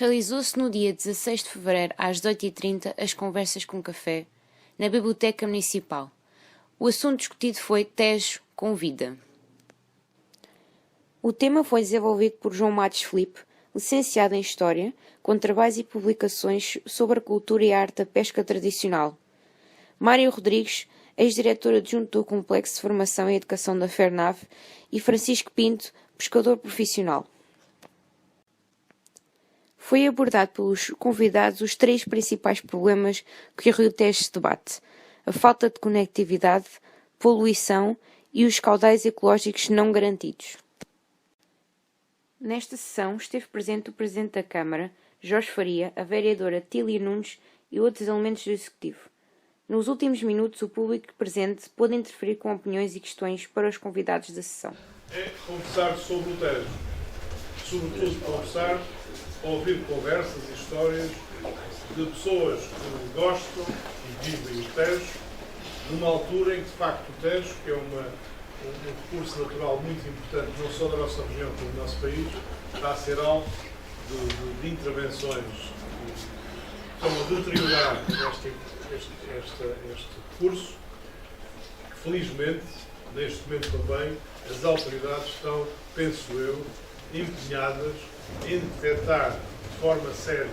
Realizou-se no dia 16 de fevereiro, às 18h30, as conversas com café, na Biblioteca Municipal. O assunto discutido foi Tejo com vida. O tema foi desenvolvido por João Matos Filipe, licenciado em História, com trabalhos e publicações sobre a cultura e a arte da pesca tradicional. Mário Rodrigues, ex-diretor adjunto do Complexo de Formação e Educação da FERNAV, e Francisco Pinto, pescador profissional. Foi abordado pelos convidados os 3 principais problemas que o Rio Tejo se debate: a falta de conectividade, poluição e os caudais ecológicos não garantidos. Nesta sessão esteve presente o Presidente da Câmara, Jorge Faria, a vereadora Tília Nunes e outros elementos do Executivo. Nos últimos minutos, o público presente pôde interferir com opiniões e questões para os convidados da sessão. É conversar sobre o Tejo. Sobretudo conversar, ouvir conversas e histórias de pessoas que gostam e vivem o Tejo, numa altura em que, de facto, o Tejo, que é um recurso natural muito importante, não só da nossa região, como do nosso país, está a ser alvo de intervenções que estão a deteriorar este recurso, que, felizmente, neste momento também, as autoridades estão, penso eu, empenhadas em detectar de forma séria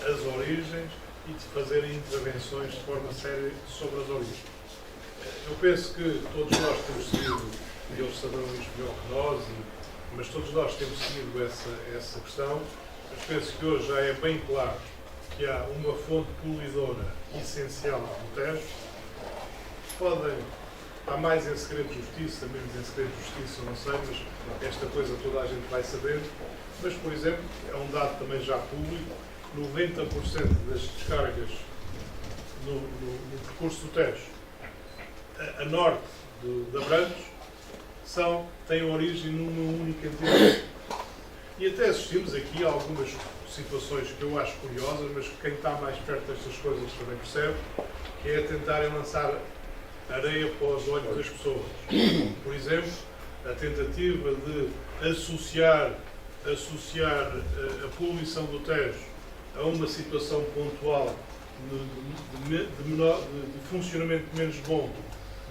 as origens e de fazer intervenções de forma séria sobre as origens. Eu penso que todos nós temos seguido, e eles saberão isto melhor que nós, mas todos nós temos seguido essa questão, mas penso que hoje já é bem claro que há uma fonte poluidora essencial no Tejo. Há mais em segredo de justiça, menos em segredo de justiça, não sei, mas esta coisa toda a gente vai saber. Mas, por exemplo, é um dado também já público, 90% das descargas no percurso do Tejo, a norte de Abrantes, têm origem numa única entidade. E até assistimos aqui a algumas situações que eu acho curiosas, mas que quem está mais perto destas coisas também percebe, que é tentarem lançar areia para os olhos das pessoas. Por exemplo, a tentativa de associar a poluição do Tejo a uma situação pontual de funcionamento menos bom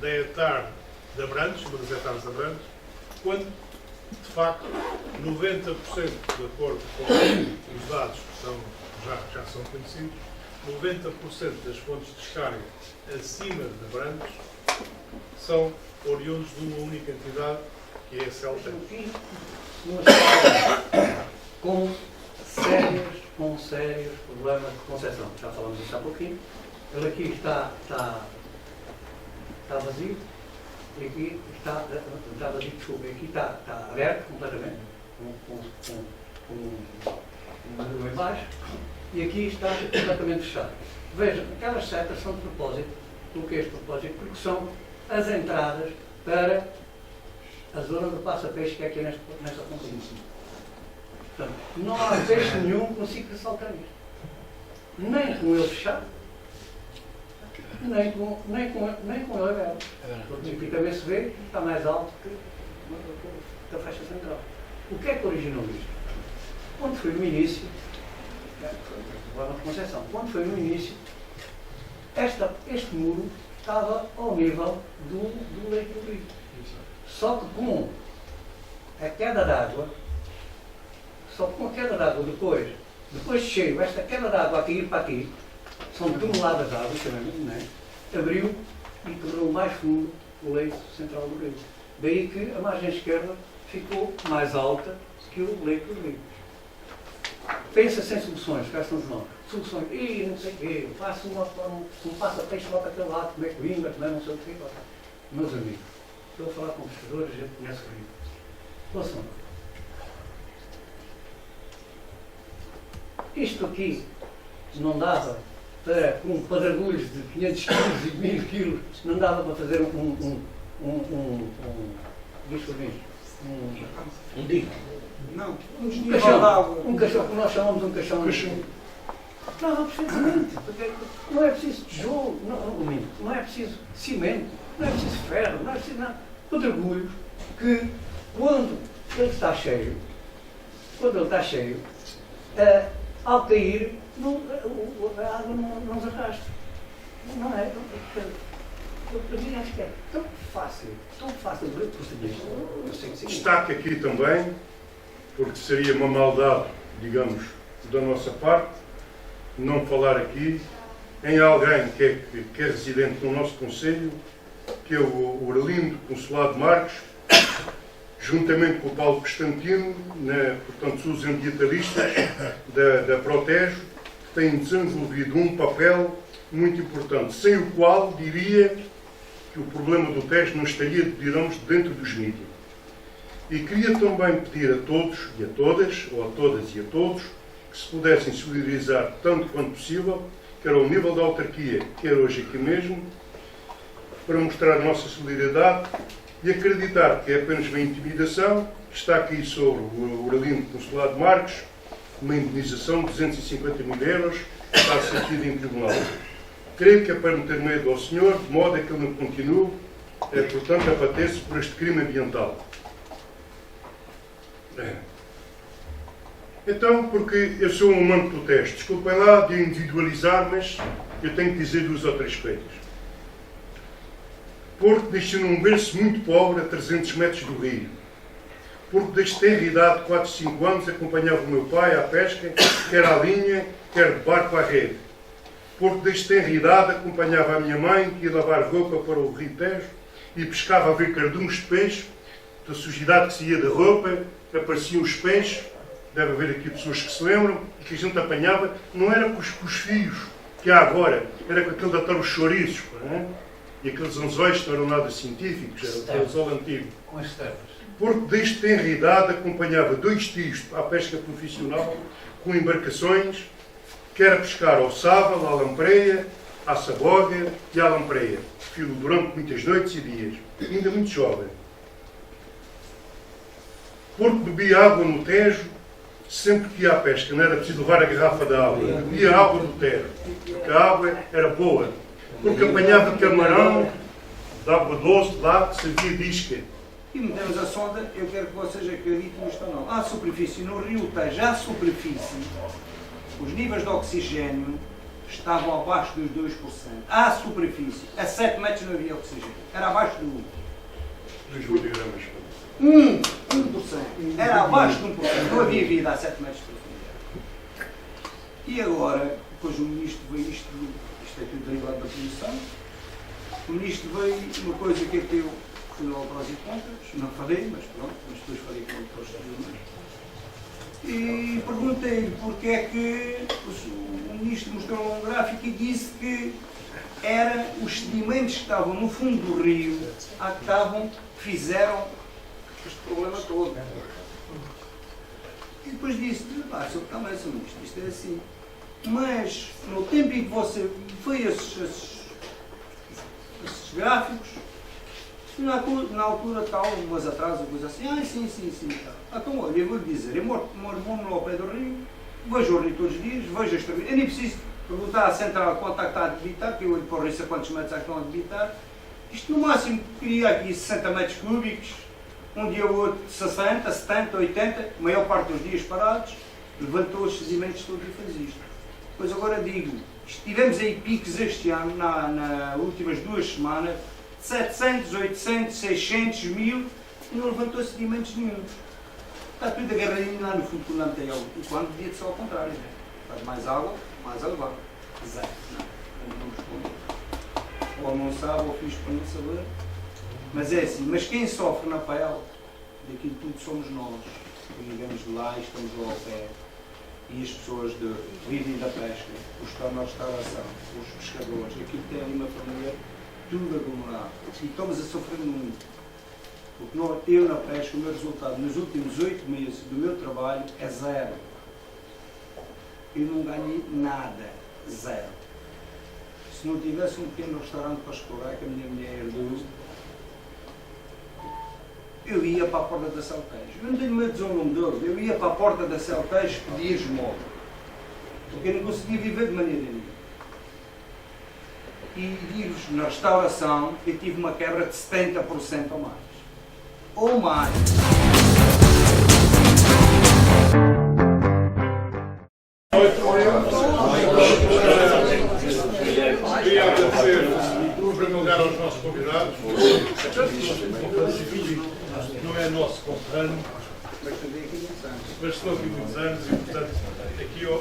da etar de Abrantes, uma das etares de Abrantes, quando, de facto, 90%, de acordo com os dados que já são conhecidos, 90% das fontes de descarga acima de Abrantes são oriundos de uma única entidade, que é a CELTEJ. Com sérios problemas de concessão. Já falamos disso há pouquinho. Ele aqui está vazio, e aqui está vazio, desculpa, aqui está aberto completamente, com um em baixo, e aqui está completamente fechado. Vejam, aquelas setas são de propósito. O que é este propósito? Porque são as entradas para a zona do passa-peixe que é aqui nesta pontinha. Portanto, não há peixe nenhum que consiga saltar isto. Nem com ele fechado, nem com ele aberto. Porque tipicamente se vê que está mais alto que a faixa central. O que é que originou isto? Quando foi no início, agora na Conceição, quando foi no início, este muro estava ao nível do leito do rio. Só que com a queda d'água, depois de cheio, esta queda d'água a cair para aqui, são toneladas de água, né? Abriu e tornou mais fundo o leito central do rio. Daí que a margem esquerda ficou mais alta que o leito do rio. Pensa-se em soluções, cá estão nós. Soluções, não sei o quê, faço um passa-peixe lá para aquele lado, como é que vinga, também não sei o quê. Meus amigos, estou a falar com pescadores, a gente conhece o rio. Ouçam, isto aqui não dava para, com padragulhos de 500 quilos e 1000 quilos, não dava para fazer um digo. Não, um caixão, que nós chamamos um caixão. Não, precisamente, porque não é preciso tijolo, não é preciso cimento, não é preciso ferro, não é preciso nada. Pedregulhos que, quando ele está cheio, ao cair, a água não se arrasta. Não é? Para mim acho que é tão fácil de proceder. Destaque aqui também, porque seria uma maldade, digamos, da nossa parte, não falar aqui em alguém que é residente no nosso Conselho, que é o Arlindo Consolado Marques, juntamente com o Paulo Constantino, portanto, os ambientalistas da Protejo, que têm desenvolvido um papel muito importante, sem o qual diria que o problema do Tejo não estaria, digamos, dentro dos mídias. E queria também pedir a todos e a todas, ou a todas e a todos, que se pudessem solidarizar tanto quanto possível, quer ao nível da autarquia, quer hoje aqui mesmo, para mostrar a nossa solidariedade e acreditar que é apenas uma intimidação, que está aqui sobre o Arlindo Consolado Marques, uma indenização de 250 mil euros, que está sentida em tribunal. Creio que é para meter medo ao senhor, de modo a que ele não continue, portanto, a bater-se por este crime ambiental. Então, porque eu sou um amante do teste, desculpem lá de individualizar, mas eu tenho que dizer 2 ou 3 coisas. Porto nasceu num berço muito pobre a 300 metros do rio. Porque desde ter idade de 4, 5 anos acompanhava o meu pai à pesca, quer à linha, quer de barco à rede. Porque desde ter idade acompanhava a minha mãe, que ia lavar roupa para o rio Tejo, e pescava a ver cardumes de peixe, da sujidade que se ia da roupa, apareciam os peixes, deve haver aqui pessoas que se lembram, e que a gente apanhava, não era com os fios que há agora, era com aquele de atar os chouriços, não é? E aqueles anzóis que não eram nada científicos, era o anzol antigo. Com as terras. Porque desde tenra idade acompanhava 2 tios à pesca profissional, com embarcações, que era pescar ao sábado, à lampreia, à saboga e à lampreia, filo durante muitas noites e dias, ainda muito jovem. Porque bebia água no Tejo, sempre que ia à pesca, não era preciso levar a garrafa de água, bebia água do Tejo, porque a água era boa, porque apanhava camarão, de água doce, lá que servia de isca. E metemos a sonda, eu quero que vocês acreditem nisto ou não. À superfície, no rio Tejo, à superfície, os níveis de oxigênio estavam abaixo dos 2%. À superfície, a 7 metros não havia oxigênio. Era abaixo do 2 miligramas. 1%. Era abaixo de 1%. Não havia vida a 7 metros de profundidade. E agora, depois o ministro veio isto é tudo derivado da poluição. O ministro veio uma coisa que eu fui ao prós e contras, não falei, mas pronto, mas depois falei com o professor. E perguntei-lhe porque é que o ministro mostrou um gráfico e disse que eram os sedimentos que estavam no fundo do rio que fizeram este problema todo. E depois disse, Sr. Ministro, isto é assim. Mas no tempo em que você fez esses gráficos, na altura tal, um mês atrás, uma coisa assim, sim. Então, olha, eu vou-lhe dizer, eu moro ao pé do rio, vejo o rio todos os dias, vejo as turbinas, eu nem preciso perguntar à central quanto é que está a debitar, que eu olho para o rio, sei quantos metros é que estão a debitar. Isto no máximo queria aqui 60 metros cúbicos, um dia ou outro 60, 70, 80, a maior parte dos dias parados, levantou os sedimentos todos e fez isto. Pois agora digo, tivemos aí picos este ano, nas últimas 2 semanas, 700, 800, 600, 1000, e não levantou sedimentos nenhum. Está tudo agarradinho lá no fundo do Nantel. E quando devia ser ao contrário, né? Faz mais água, mais a levar. Zero. Não respondo. Ou não sabe, ou fiz para não saber. Mas é assim, mas quem sofre na pele daquilo tudo somos nós. Que vivemos de lá e estamos lá ao pé. E as pessoas vivem da pesca, os que estão na restauração, os pescadores, aquilo que tem ali uma família, tudo aglomerado. E estamos a sofrer muito. Porque eu na pesca, o meu resultado nos últimos 8 meses do meu trabalho é 0. Eu não ganhei nada. 0. Se não tivesse um pequeno restaurante para explorar, que a minha mulher herdou, eu ia para a porta da Celtejo. Eu não tenho medo de dizer o nome deles. Eu ia para a porta da Celtejo pedir esmola. Porque eu não conseguia viver de maneira nenhuma. E digo-vos, na restauração, eu tive uma quebra de 70% ou mais. Ou mais. queria agradecer, em primeiro lugar, aos nossos convidados. Não é nosso conterrâneo, mas estou aqui muitos anos e, portanto, aqui ao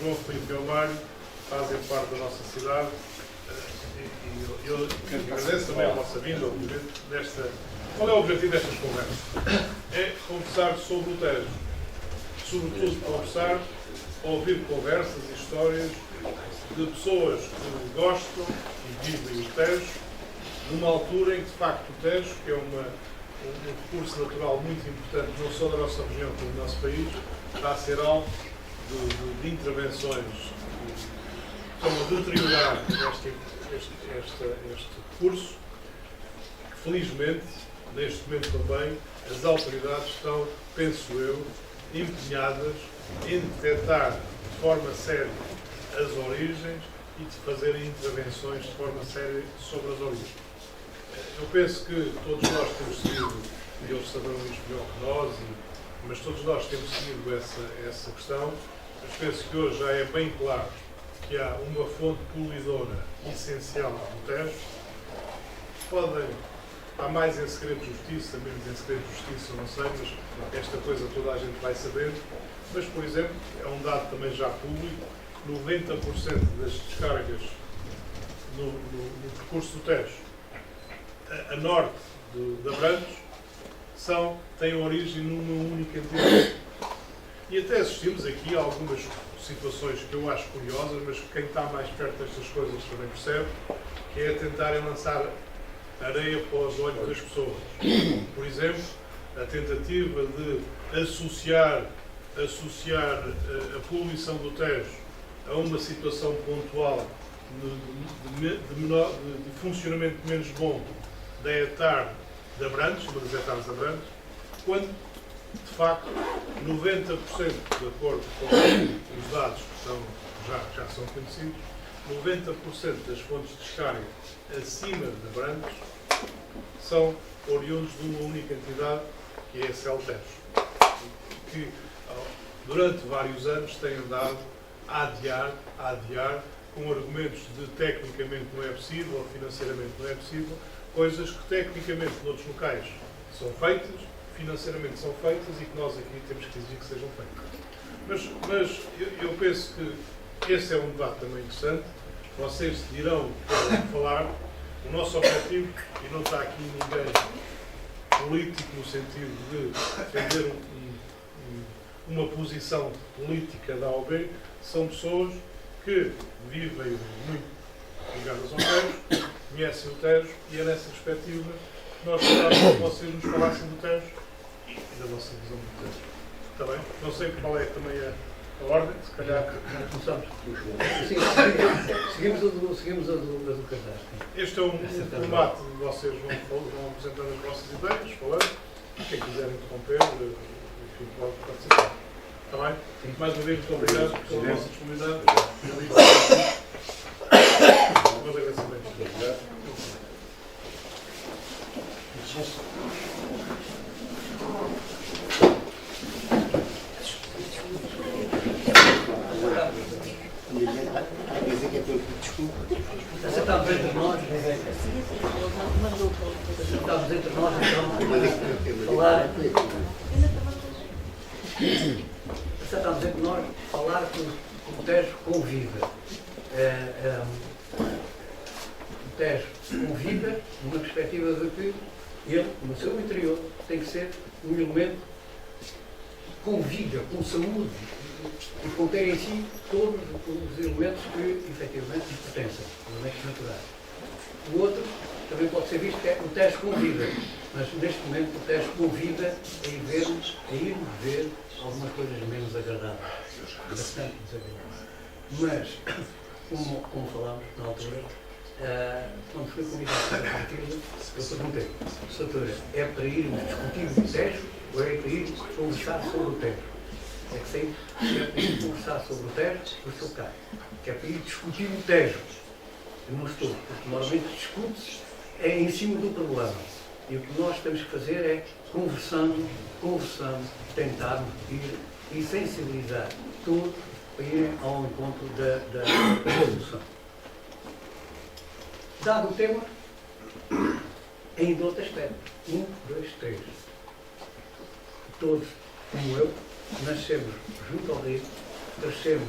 João Filipe e ao Mário fazem parte da nossa cidade. E eu agradeço também a vossa vinda, obviamente, nesta. Qual é o objetivo destas conversas? É conversar sobre o Tejo. Sobretudo conversar, ouvir conversas e histórias de pessoas que gostam e vivem o Tejo, numa altura em que, de facto, o Tejo, que é um recurso natural muito importante, não só da nossa região, como do nosso país, está a ser alvo de intervenções que estão a deteriorar este recurso, que, felizmente, neste momento também, as autoridades estão, penso eu, empenhadas em detectar de forma séria as origens e de fazerem intervenções de forma séria sobre as origens. Eu penso que todos nós temos seguido, e eles saberão isto melhor que nós, mas todos nós temos seguido essa questão, mas penso que hoje já é bem claro que há uma fonte poluidora essencial do Tejo. Há mais em segredo de justiça, menos em segredo de justiça, não sei, mas esta coisa toda a gente vai saber. Mas, por exemplo, é um dado também já público, 90% das descargas no percurso do Tejo, a norte de Abrantes, têm origem numa única entidade. E até assistimos aqui a algumas situações que eu acho curiosas, mas quem está mais perto destas coisas também percebe, que é tentarem lançar areia para os olhos das pessoas. Por exemplo, a tentativa de associar a poluição do Tejo a uma situação pontual de funcionamento menos bom da ETAR de Abrantes, uma das ETARs de Abrantes, quando, de facto, 90%, de acordo com os dados que já são conhecidos, 90% das fontes de descarga acima de Abrantes são oriundos de uma única entidade, que é a CELTES, que durante vários anos tem andado a adiar, com argumentos de tecnicamente não é possível, ou financeiramente não é possível, coisas que tecnicamente noutros locais são feitas, financeiramente são feitas e que nós aqui temos que exigir que sejam feitas. Mas eu penso que esse é um debate também interessante. Vocês dirão falar. O nosso objetivo, e não está aqui ninguém político no sentido de defender uma posição política da AOB, são pessoas que vivem muito ligadas ao Tejo, conhecem o Tejo, e é nessa perspectiva que nós gostávamos que vocês nos falassem do Tejo e da vossa visão do Tejo. Está bem? Não sei qual é também a ordem, se calhar. Começamos. Seguimos a do cadastro. Este é um formato de vocês vão apresentando as vossas ideias, falando. Quem quiser interromper, enfim, pode participar. Está bem? Mais uma vez, muito obrigado pela vossa disponibilidade. Meus agradecimentos. Obrigado. Estamos entre nós, falar que o Tejo convive. O Tejo convive numa perspectiva de que ele, no seu interior, tem que ser um elemento que conviva com saúde e conter em si todos os elementos que efetivamente lhe pertencem, os elementos naturais. O outro também pode ser visto que é o Tejo convida, mas neste momento o Tejo convida a ir ver algumas coisas menos agradáveis, bastante desagradáveis. Mas, como falámos na altura, quando fui convidado para a partida, eu perguntei, doutora, é para irmos discutir o Tejo ou é para irmos conversar sobre o Tejo? É que sei que é para ir conversar sobre o Tejo, eu sou cá, que é para ir discutir o Tejo. Eu não estou, porque normalmente discute-se em cima do problema. E o que nós temos que fazer é, conversando, tentarmos ir e sensibilizar todos para irem ao encontro da solução. Dado o tema, ainda outro aspecto. 1, 2, 3. Todos, como eu, nascemos junto ao rio, crescemos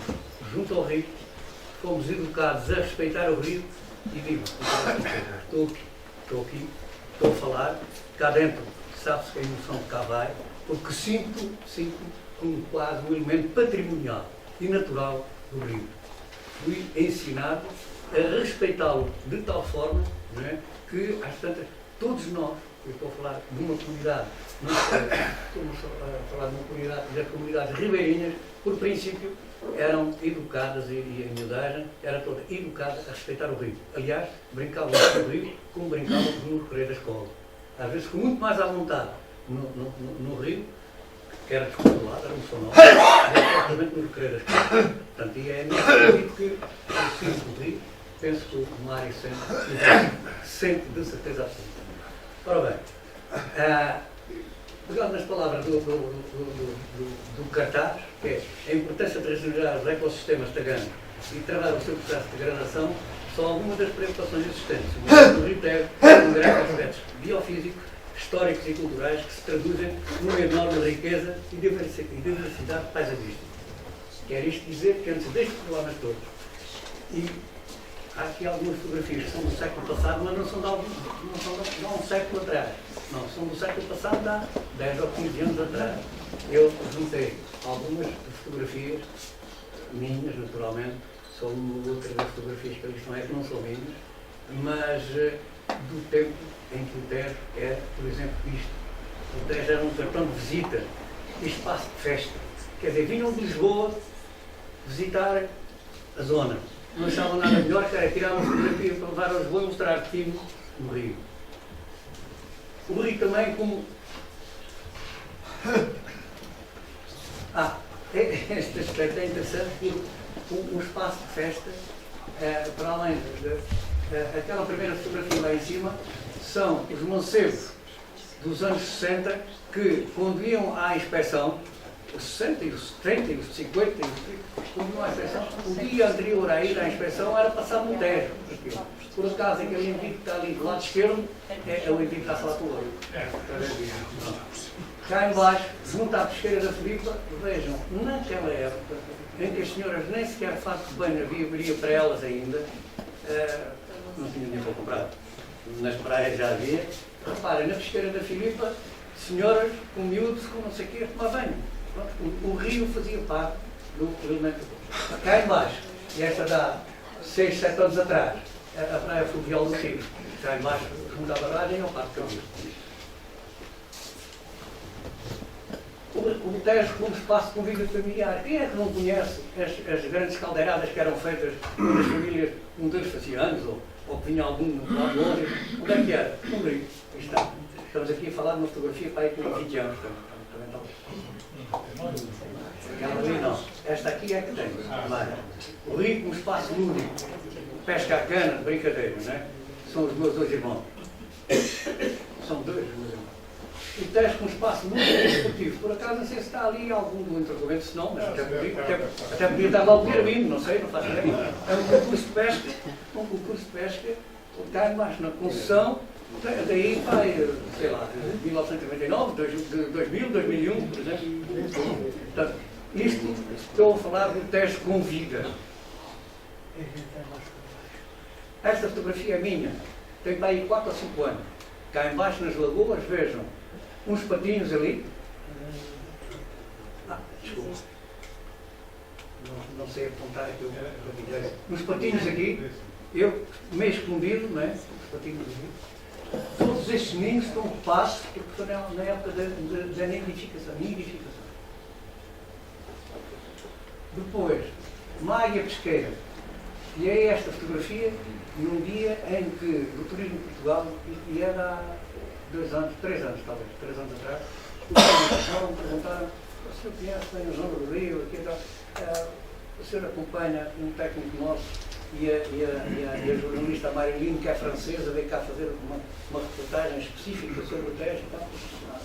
junto ao rio, fomos educados a respeitar o rio e vivo. Estou aqui, estou a falar, cá dentro sabe-se que a emoção de cá vai, porque sinto como quase um elemento patrimonial e natural do rio. Fui ensinado a respeitá-lo de tal forma, não é, que, às tantas, todos nós, eu estou a falar de uma comunidade, não estou a falar de uma comunidade, das comunidades ribeirinhas, por princípio, eram educadas e a miudagem era toda educada a respeitar o rio. Aliás, brincavam no rio como brincavam no recreio da escola. Às vezes com muito mais à vontade no rio, que era descontrolado, era um sonoro, exatamente no recreio da escola. Portanto, e é nesse sentido que eu sinto o rio, penso que o Mário sente de certeza absoluta. Ora bem, pegando nas palavras do cartaz, que é a importância de regenerar os ecossistemas taganos e travar o seu processo de degradação, são algumas das preocupações existentes. O Rio Tejo tem grandes aspectos biofísicos, históricos e culturais que se traduzem numa enorme riqueza e diversidade paisagística. Quer isto dizer que antes destes problemas todos, e há aqui algumas fotografias que são do século passado, mas não são de um século atrás. Não, são do século passado, de há 10 ou 15 anos atrás. Eu juntei algumas fotografias minhas, naturalmente, só uma ou outra das fotografias que ali estão é que não são minhas, mas do tempo em que o Tejo é, por exemplo, isto. O Tejo era um cartão de visita e espaço de festa. Quer dizer, vinham de Lisboa visitar a zona. Não achavam nada melhor que era tirar uma fotografia para levar a Lisboa e mostrar aqui no Rio. O Rio também como... este aspecto é interessante porque um espaço de festa, para além aquela primeira fotografia lá em cima, são os mancebos dos anos 60 que, quando iam à inspeção, os 60 e os 70 e os 50, quando iam à inspeção, o dia anterior à ida à inspeção era passado no Tejo. Por acaso, aquele indivíduo que está ali do lado esquerdo é o indivíduo que está a falar com o olho. Cá em baixo, junto à pesqueira da Filipa, vejam, naquela época, em que as senhoras nem sequer fato de banho haveria para elas ainda, não tinham dinheiro para comprar. Nas praias já havia. Reparem, na pesqueira da Filipa, senhoras com miúdos, com não sei o quê, a tomar banho. Pronto, o rio fazia parte do elemento. Cá em baixo, e esta dá 6, 7 anos atrás, a praia fluvial do Rio. Cá em baixo, junto à barragem, é o Parque Camilo. O Tejo como espaço de convívio familiar. Quem é que não conhece as grandes caldeiradas que eram feitas pelas famílias, um deles fazia anos, ou que vinha algum lá de longe? Onde é que era? No Rio. Está. Estamos aqui a falar de uma fotografia para aí com 20 anos. Aquela ali não. Esta aqui é que tem. O Rio como espaço lúdico. Pesca à cana, brincadeira, não é? São os meus dois irmãos. São dois meus irmãos. O Tejo com um espaço muito esportivo. Por acaso, não sei se está ali algum do interrogante, se não, mas até podia estar lá o Guilhermino, não sei, não faço ideia. É um concurso de pesca, cá embaixo na construção, daí vai, sei lá, 1999, 2000, 2001, por exemplo. Portanto, isto, estou a falar do Tejo com vida. Esta fotografia é minha, tem para aí 4 ou 5 anos. Cá embaixo nas lagoas, vejam, uns patinhos ali. Desculpa. Não sei apontar aqui. Uns patinhos aqui. Eu, meio escondido, não é? Os patinhos aqui. Todos estes ninhos estão ocupados porque estão na época da nidificação. Depois, uma águia pesqueira. E é esta fotografia num dia em que o turismo de Portugal, e era há 2 anos, 3 anos talvez, 3 anos atrás, me perguntaram, o senhor conhece bem a zona do Rio, aqui está, o senhor acompanha um técnico nosso e a jornalista Marilyn, que é francesa, veio cá fazer uma reportagem específica sobre o Tejo, então,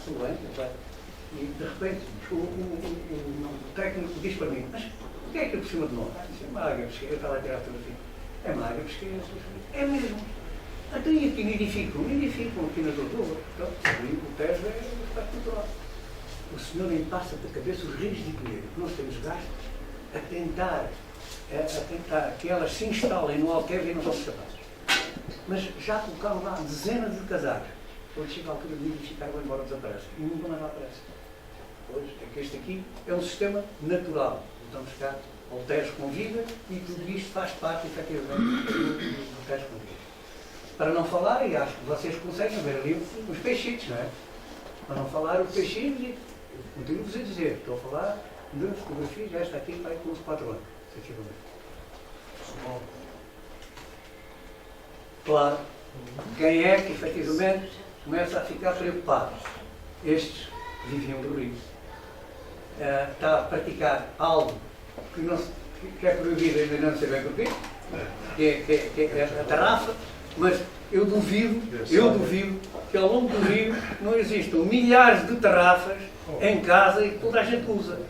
tudo bem, tudo bem. E de repente o técnico diz para mim, mas o que é que é por cima de nós? Disse, é uma águia pesqueira, eu estava a tirar a fotografia. É uma águia pesqueira, é mesmo. Até aqui nidificam aqui na Dodoa. Então, o Tejo é um aspecto natural. O senhor nem passa da cabeça os rios de dinheiro que nós temos gasto a tentar que elas se instalem no Alqueva e não somos capazes. Mas já colocaram lá dezenas de casais. Quando chega a altura de nidificar, vão embora, desaparece. E nunca mais lá aparece. Pois, é que este aqui é um sistema natural. Então, buscar ao Tejo com vida e tudo isto faz parte, efetivamente, do Tejo com vida. Para não falar, e acho que vocês conseguem ver ali os peixitos, não é? Para não falar os peixinhos, e continuo-vos a dizer, estou a falar de fotografias, esta aqui vai com os 4 anos, efetivamente. Claro, quem é que, efetivamente, começa a ficar preocupado? Estes viviam do rio. Está a praticar algo que é proibido, ainda não sei bem porquê, que é a tarrafa, mas eu duvido que ao longo do rio não existam milhares de tarrafas em casa e que toda a gente usa.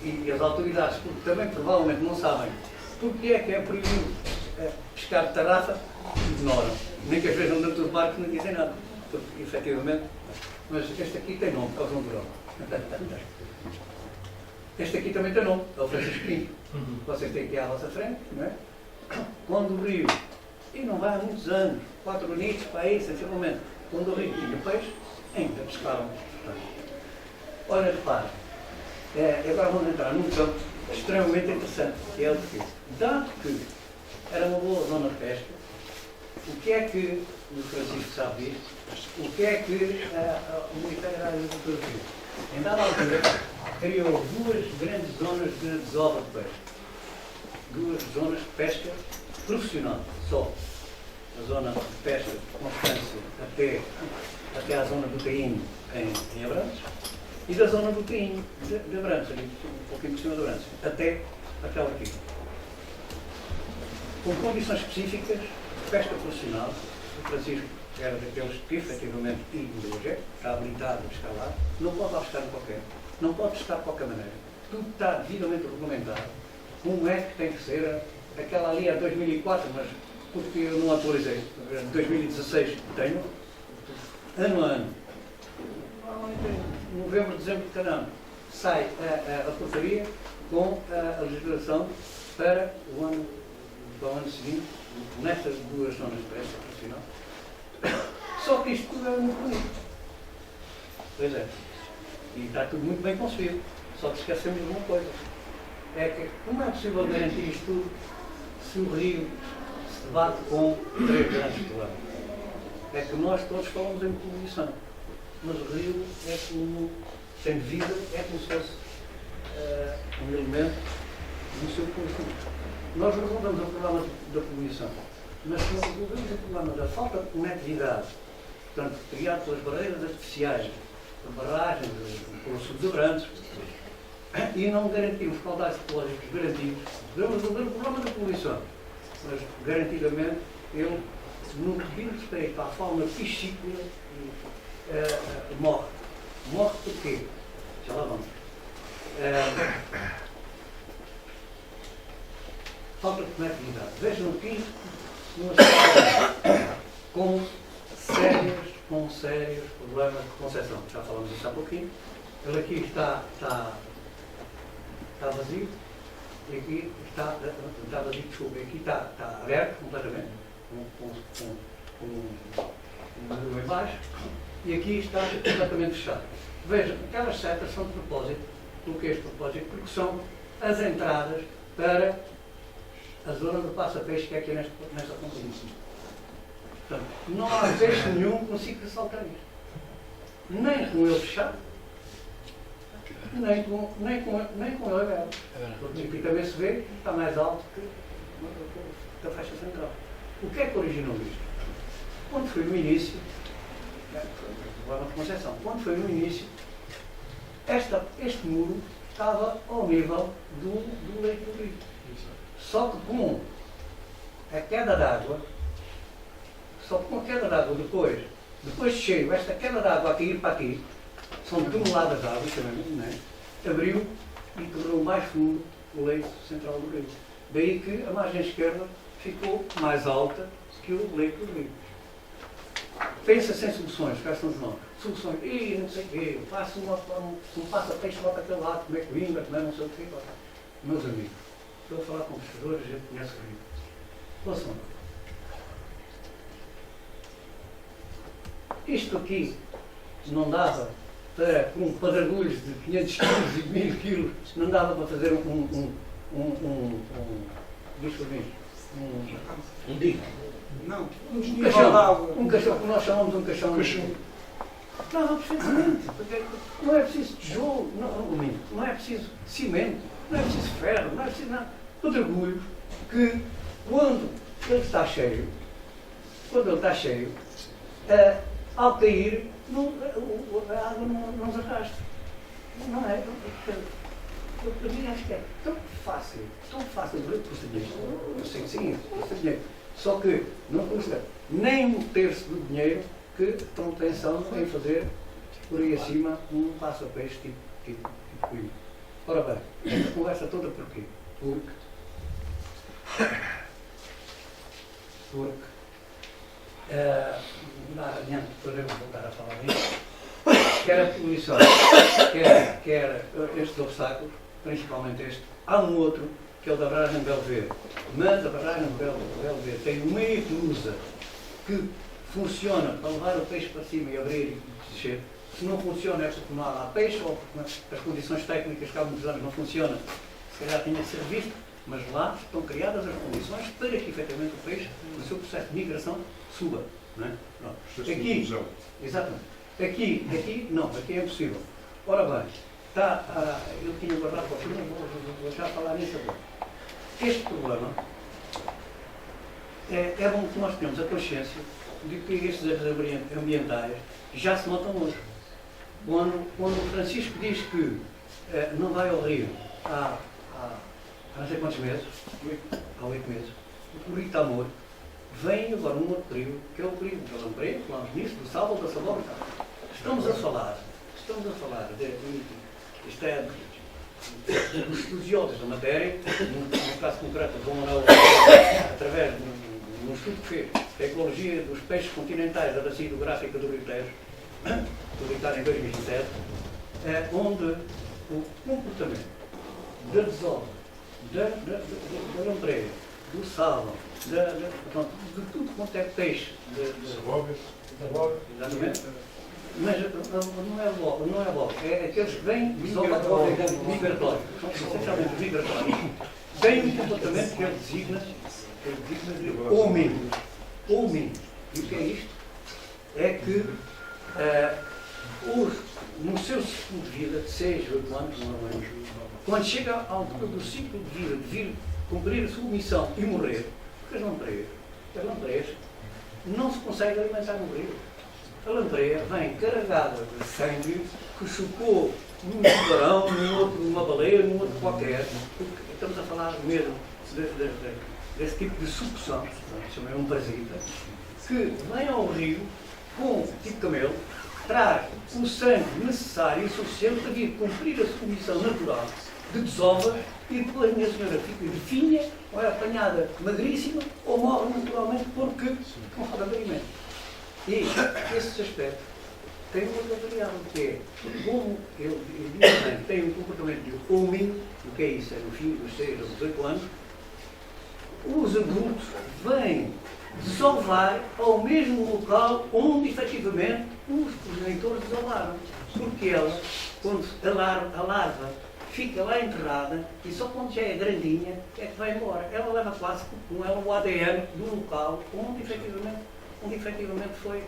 E as autoridades, porque também provavelmente não sabem porque é que é proibido pescar de tarrafa, ignoram. Nem que as vejam dentro do barco não dizem nada. Porque, efetivamente, mas este aqui tem nome, é o João Durão. Este aqui também tem nome, é o Francisco Pinto. Vocês têm aqui à vossa frente, não é? Quando o rio, e não vai há muitos anos, 4 anitos para aí, sensivelmente, quando o rio tinha peixe, ainda pescavam. Olha, repare, agora vamos entrar num campo extremamente interessante, que é o que, dado que era uma boa zona de pesca, o que é que, o Francisco sabe disso, o que é que o Ministério da Agricultura fez? Em dada altura, criou 2 grandes zonas de desova de peixe. 2 zonas de pesca profissional, só. A zona de pesca de Constância até à zona do Tainho em Abrantes, e da zona do Tainho de Abrantes, ali, um pouquinho por cima de Abrantes, até aquela aqui. Com condições específicas de pesca profissional. O Francisco era daqueles que efetivamente está habilitado a pescar lá, não pode lá pescar qualquer, não pode pescar de qualquer maneira. Tudo está devidamente regulamentado. Como é que tem que ser? Aquela ali é 2004, mas porque eu não atualizei. 2016 tenho, ano a ano. Normalmente em novembro, dezembro de cada ano sai a portaria com a legislação para o ano seguinte, nestas 2 zonas de pesca profissional. Só que isto tudo é muito bonito. Pois é. E está tudo muito bem concebido. Só que esquecemos de uma coisa. É que como é possível garantir isto tudo se o rio se debate com 3 grandes problemas? É que nós todos falamos em poluição. Mas o rio é como, tem vida, é como se fosse um elemento no seu conjunto. Nós resolvemos o problema da poluição, mas se não resolvemos o problema da falta de conectividade, portanto, criado pelas barreiras artificiais, por barragens, por subsabrantes, e não garantirmos caudais ecológicos garantidos, podemos resolver o problema da poluição, mas garantidamente ele, no que diz respeito à fauna piscícola, morre. Morre porquê? Já lá vamos. Falta de conectividade. Vejam aqui uma situação com sérios problemas de concessão. Já falamos disso há pouquinho. Ele aqui está vazio. E aqui está vazio, desculpa. Aqui está aberto completamente, com um em baixo. E aqui está completamente fechado. Vejam, aquelas setas são de propósito. Por que este propósito? Porque são as entradas para a zona do passa-peixe que é aqui nesta composição. Portanto, não há peixe nenhum que consiga saltar isto. Nem com ele fechado, nem com ele aberto. Porque aqui também se vê que está mais alto que a faixa central. O que é que originou isto? Quando foi no início, quando foi no início, este muro estava ao nível do leito do rio. Só que com a queda d'água, depois de cheio, esta queda d'água a cair para aqui, são toneladas de água, não é? Abriu e tornou mais fundo o leito central do rio. Daí que a margem esquerda ficou mais alta que o leito do rio. pensa-se em soluções, cá são não. Soluções, e não sei o quê, faço um passa-peixe lá para aquele lado, comer coimbra, comer não sei o quê. Meus amigos, estou a falar com pescadores, a gente conhece o rio. Ouçam, isto aqui não dava para, com padragulhos de 500 quilos e 1000 quilos, não dava para fazer diz por mim, um digo. Não, Um caixão, que nós chamamos de um caixão. Não, perfeitamente. Porque não é preciso tijolo, não é preciso cimento, não é preciso ferro, não é preciso nada. Pedregulhos que, quando ele está cheio, ao cair, a água não se arrasta. Não é? Para mim acho que é tão fácil custa dinheiro. Eu sei que sim, custa dinheiro. Só que não custa nem um terço do dinheiro que estão pensando em fazer por aí acima um passa-peixe tipo coelho. Ora bem, esta conversa toda porquê? Porque adiante podemos voltar a falar disso, quer a poluição, quer estes obstáculos, principalmente este, há um outro que é o da barragem de Belver. Mas a barragem de Belver tem uma eclusa que funciona para levar o peixe para cima e abrir e descer. Se não funciona é porque não há lá peixe ou porque as condições técnicas que há muitos anos não funcionam, se calhar tinha de ser visto, mas lá estão criadas as condições para que efetivamente o peixe, no seu processo de migração, suba. Não é? Não. Aqui, exatamente. Aqui não, aqui é impossível. Ora bem, eu tinha guardado para o filme, vou já falar nisso agora. Este problema é bom que nós tenhamos a consciência de que estes erros ambientais já se notam hoje. Quando o Francisco diz que não vai ao Rio há não sei quantos meses, há 8 meses, o rio está morto, vem agora um outro período, que é o período da lampreia, falamos nisso, do sábado, da salobra. Estamos a falar isto é dos estudiosos da matéria, no caso concreto do João Manuel, através de um estudo que fez, a ecologia dos peixes continentais da bacia hidrográfica do Rio Tejo, publicado em 2007, onde o comportamento da desova, da lampreia, do sábado, de tudo quanto é peixe, exatamente. Mas não é logo, é aqueles que vêm migratórios, são essencialmente migratórios, têm um comportamento que ele designa de homem. E o que é isto? É que no seu ciclo de vida, de 6, 8 anos, normalmente, quando chega à altura do ciclo de vida, de vir cumprir a sua missão e morrer, porque as lampreias não se consegue alimentar no rio. A lampreia vem carregada de sangue que chocou num tubarão, num outro, numa baleia, num outro qualquer, porque estamos a falar mesmo desse tipo de sucção, chamei um parasita, que vem ao rio com tipo camelo, que traz o sangue necessário e suficiente para vir cumprir a sua missão natural de desova e depois a minha senhora fica de finha, ou é apanhada magríssima, ou morre naturalmente porque não falta de alimento. E esse aspecto tem uma outra variável, que é como ele tem um comportamento de homem, o que é isso? É no fim dos 6 ou 18 anos, os adultos vêm desovar ao mesmo local onde efetivamente os progenitores desovaram. Porque ela, quando a larva fica lá enterrada e só quando já é grandinha é que vai embora. Ela leva quase com ela o ADN do local onde efetivamente foi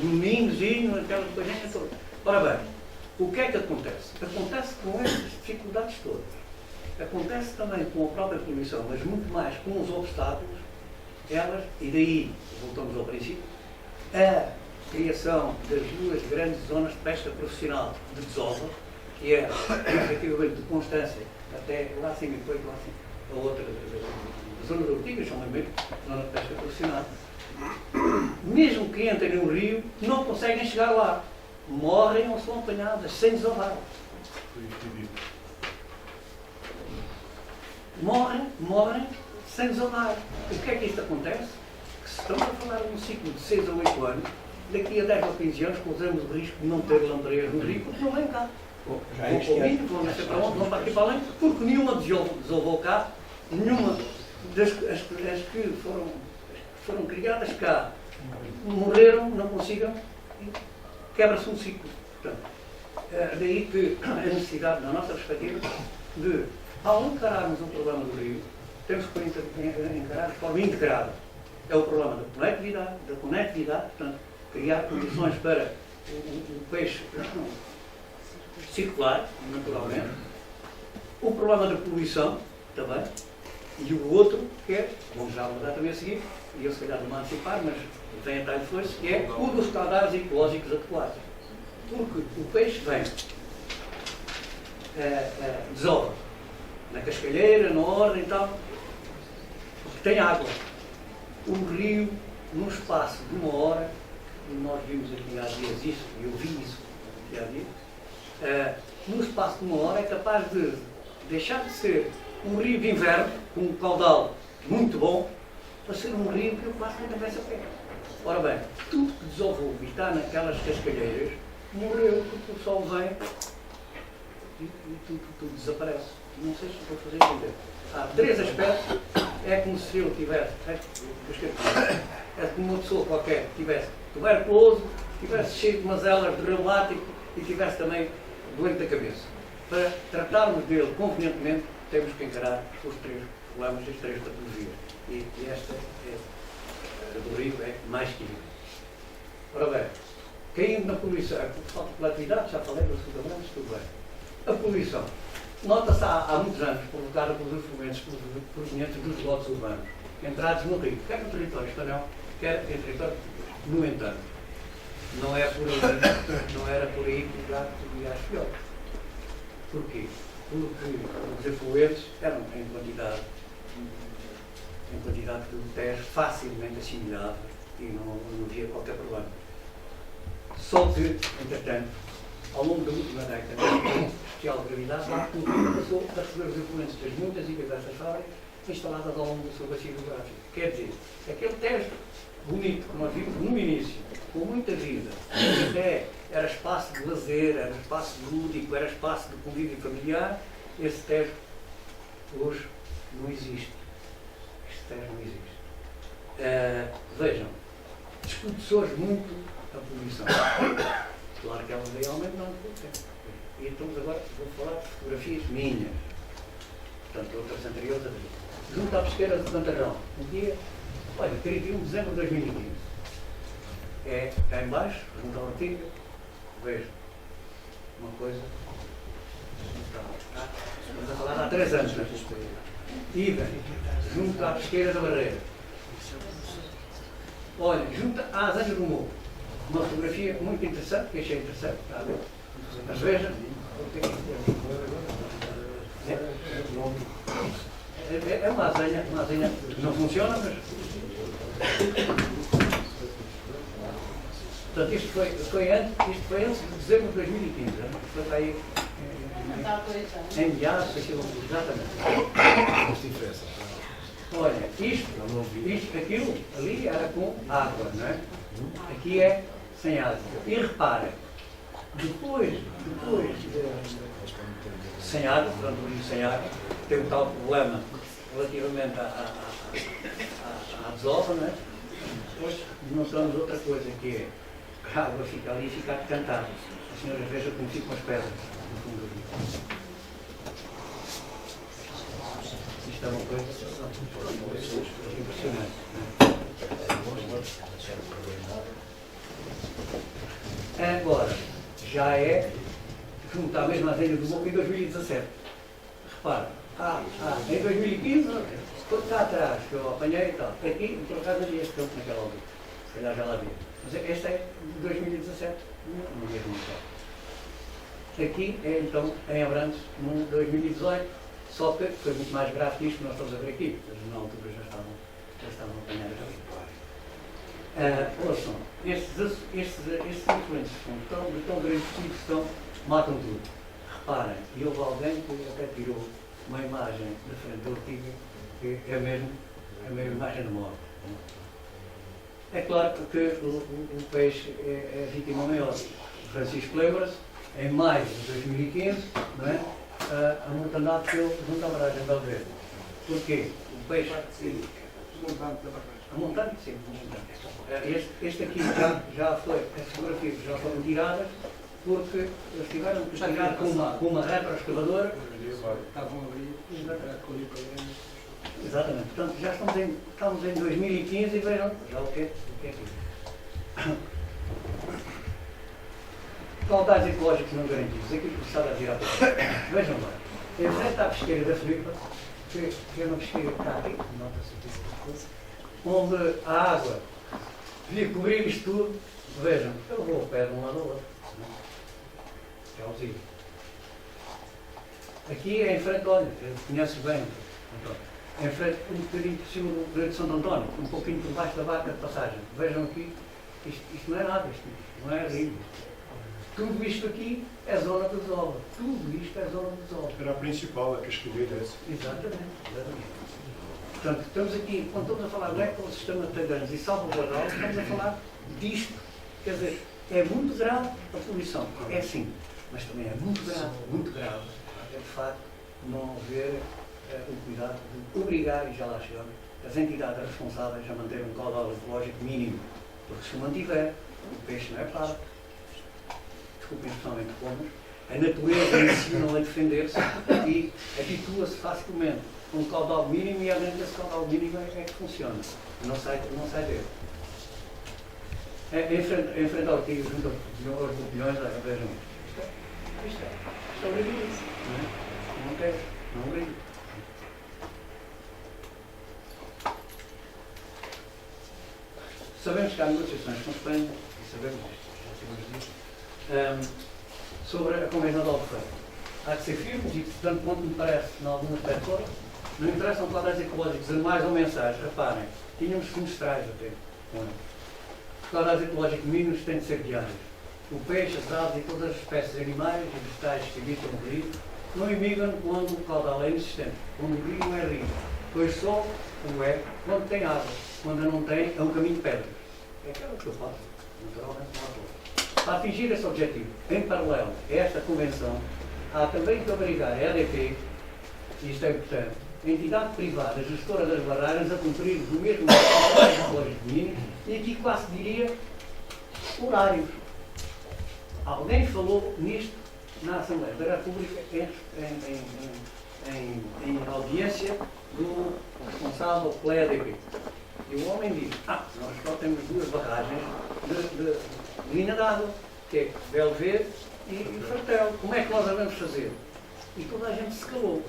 no ninhozinho, aquela coisinha toda. Ora bem, o que é que acontece? Acontece com estas dificuldades todas. Acontece também com a própria poluição, mas muito mais com os obstáculos, elas, e daí, voltamos ao princípio, a criação das 2 grandes zonas de pesca profissional de desova, que é, efetivamente, de Constância, até lá acima e depois lá acima, a outra, a zona de Ortigas, são mesmo zona de pesca profissional. Mesmo que entrem no rio, não conseguem chegar lá. Morrem ou são apanhadas sem desovar. Morrem sem desovar. O que é que isto acontece? se estamos a falar de um ciclo de 6 a 8 anos, daqui a 10 ou 15 anos corremos o risco de não ter lamparias no rio, porque não vêm cá. Vão para o vinho, vão não sei para onde, vão para aqui para além, porque nenhuma desolvou cá, nenhuma as que foram criadas cá morreram, não consigam, e quebra-se um ciclo. Portanto, daí que a necessidade, na nossa perspectiva, de, ao encararmos o problema do rio, temos que encarar de forma integrada. É o problema da conectividade, portanto, criar condições para o peixe circular, naturalmente. O problema da poluição, também. E o outro, que é, vamos já abordar também a seguir, e eu se calhar não vou antecipar, mas tem a tal força, que é o dos caudais ecológicos atuais. Porque o peixe vem, desova, na cascalheira, na ordem e tal, porque tem água. O rio, num espaço de uma hora, e nós vimos aqui há dias isso, e eu vi isso aqui há dias, num espaço de uma hora é capaz de deixar de ser um rio de inverno, com um caudal muito bom, para ser um rio que eu quase não tem a pé. Ora bem, tudo que desovou e está naquelas cascalheiras, morreu porque o sol vem e tudo desaparece. Não sei se estou a fazer entender. Há 3 aspectos. É como se eu tivesse, é como uma pessoa qualquer tivesse tuberculoso, tivesse cheio de mazelas de reumático e tivesse também doente da cabeça. Para tratarmos dele convenientemente, temos que encarar os 3 problemas, as 3 patologias. E esta do rio é mais que evidente. Ora bem, caindo na poluição, a falta de coletividade, já falei dos fundamentos, tudo bem. A poluição. Nota-se há muitos anos, provocada pelos efluentes provenientes dos lotes urbanos, entrados no rio, quer no território espanhol, quer em território português. No entanto, não era por aí que o gato ia às fiolas. Porquê? Porque os efluentes eram em quantidade de Tejo facilmente assimilável e não havia qualquer problema. Só que, entretanto, ao longo da última década, especial de gravidade, a cultura passou a receber os efluentes das muitas e diversas fábricas instaladas ao longo do seu bacia geográfico. Quer dizer, aquele Tejo bonito que nós vimos no início, com muita vida, até era espaço de lazer, era espaço lúdico, era espaço de convívio familiar, esse Tejo hoje não existe. Este Tejo não existe. Vejam, discute-se hoje muito a poluição. Claro que ela realmente não é. E então agora vou falar de fotografias minhas, portanto outras anteriores a mim. Junto à pesqueira de Pantarrão, no dia, olha, 31 de dezembro de 2015. É cá em baixo, junto à Ortiga, vejo uma coisa. Estamos a falar há 3 anos, não é? Ida, junto à pesqueira da Barreira. Olha, junto às Anjas do Morro. Uma fotografia muito interessante, que achei interessante, está a ver? Mas vejam, é uma azenha, não funciona, mas... Portanto, isto foi antes de dezembro de 2015, né? Foi para aí em meados, exatamente. Olha, aquilo ali era com água, não é? Aqui é sem água. E reparem, depois sem água, portanto, o rio sem água, tem um tal problema relativamente à desova, não é? Depois notamos outra coisa, que é a água fica ali e fica decantada. A senhora veja como ficam as pedras no fundo do rio. Isto é uma coisa impressionante. Agora, já é junto à mesma azenha do Morro em 2017. Repara, em 2015, foi cá atrás que eu apanhei e tal. Aqui, por acaso, havia este campo naquela altura. Se calhar já lá vi. Mas este é de 2017, no mesmo local. Aqui é então em Abrantes, no 2018, só que foi muito mais grave que isto que nós estamos a ver aqui. Eles na altura já estavam a apanhar a ouçam, estes influentes são de tão grande exposição, matam tudo. Reparem, e houve alguém que até tirou uma imagem da frente da Ortiga, que é a mesma imagem de morte. É claro que o peixe é a vítima maior. Francisco lembra-se, em maio de 2015, não é? A mortandade deu junto à barragem de Alverde. Porquê? O peixe. A montante, sim, a montante. Este aqui já foi, as fotografias já foram tiradas porque eles tiveram que tirar com uma retroescavadora. Estavam ali, Exatamente. Portanto, já estamos em 2015 e vejam já o que é aquilo. Caudais ecológicos não garantidos. Aquilo que o Estado a dizer há pouco. Vejam lá. Em frente à pesqueira da Filipa, que é uma pesqueira que está aqui, nota-se coisa, onde a água devia cobrir isto tudo. Vejam, eu vou ao pé de um lado ao outro. É o Zio. Aqui é em frente, olha, conheces bem, António. Em frente, um bocadinho por cima do Grande Santo António, um pouquinho por baixo da barca de passagem. Vejam aqui, isto não é nada, isto não é rio. Tudo isto aqui é zona de desova. Tudo isto é zona de desova. Era a principal, a cascadeira essa. Exatamente, exatamente. Portanto, estamos aqui, quando estamos a falar de ecossistema de Taganos e salvaguardá-lo, estamos a falar disto. Quer dizer, é muito grave a poluição. É sim, mas também é muito grave, é de facto não haver o cuidado de obrigar, e já lá chegamos, as entidades responsáveis a manter um caudal ecológico mínimo. Porque se o mantiver, o peixe não é parvo. Desculpem especialmente como, a natureza ensina-o a defender-se e habitua-se facilmente com um caudal mínimo e a mente desse caudal mínimo é que funciona. Não sai dele. Em frente ao rio, junto aos bolhões, vejam isto. Isto é o brilho. Não quero, não brilho. Sabemos que há negociações com a Espanha, e sabemos isto, já tivemos disto, sobre a Convenção de Albufeira. Há que ser firmes e, tanto quanto me parece, em algum aspecto fora, não interessam caudais ecológicos anuais ou mensais. Reparem, tínhamos semestrais até. Os caudais ecológicos mínimos têm de ser diários. O peixe, as aves e todas as espécies animais e vegetais que habitam no rio não imigram quando o caudal é inexistente, quando o rio não é rio, pois só o é quando tem água, quando não tem é um caminho de pedras. É aquilo que eu faço, naturalmente não há pouco. Para atingir esse objetivo, em paralelo a esta convenção, há também que obrigar a EDP, e isto é importante, a entidade privada, a gestora das barragens, a cumprir o mesmo ecológico mínimo, e aqui quase diria horários. Alguém falou nisto na Assembleia da República em audiência do responsável pela EDP. E o homem diz, nós só temos duas barragens de linha d'água, que é Belver e Fartel. Como é que nós a vamos fazer? E toda a gente se calou.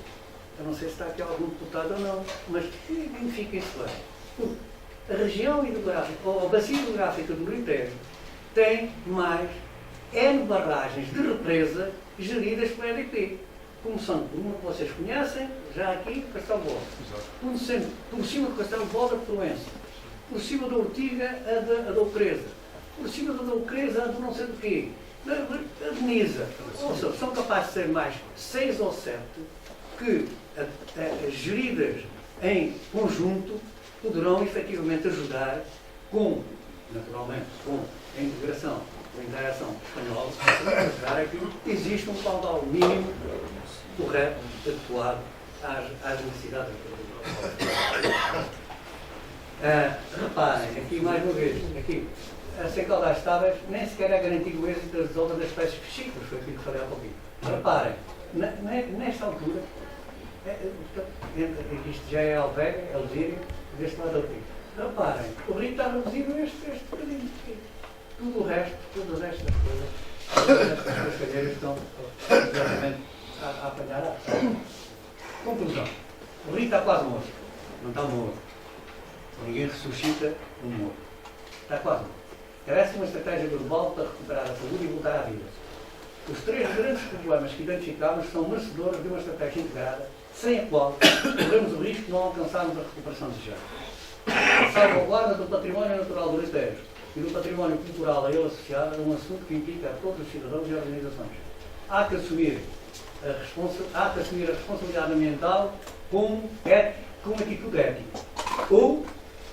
Eu não sei se está aqui algum deputado ou não, mas identifica isso bem. Porque a região hidrográfica, ou a bacia hidrográfica do Rio Tejo, tem mais N barragens de represa geridas pela EDP. Começando por uma que vocês conhecem, já aqui, Castelo de Volta. Por cima do Castelo de Volta, Proença. Por cima da Ortiga, a da Ocreza. Por cima da Ocreza, a do não sei do quê. A Denisa. Ou seja, são capazes de ser mais 6 ou 7 que, geridas em conjunto, poderão efetivamente ajudar naturalmente, com a integração, com a interação espanhola, a ajudar a que existe um caudal mínimo correto, adequado às necessidades da reparem, aqui mais uma vez, aqui, sem caudais estáveis, nem sequer é garantido o êxito das obras das espécies piscícolas, foi aquilo que falei há pouquinho. Reparem, nesta altura, isto já é Alvega, é Algíria, deste lado aqui. Reparem, o rio está reduzido a este bocadinho aqui. Todo o resto das coisas, as cadeiras estão exatamente a apanhar a água. Conclusão. O rio está quase morto. Não está morto. Ninguém ressuscita um morto. Está quase morto. Interessa uma estratégia global para recuperar a saúde e voltar à vida. Os 3 grandes problemas que identificámos são merecedores de uma estratégia integrada, sem a qual corremos o risco de não alcançarmos a recuperação desejada. A salvaguarda do património natural do Rio Tejo e do património cultural a ele associado é um assunto que implica a todos os cidadãos e organizações. Há que assumir a responsabilidade ambiental com atitude ética. Ou,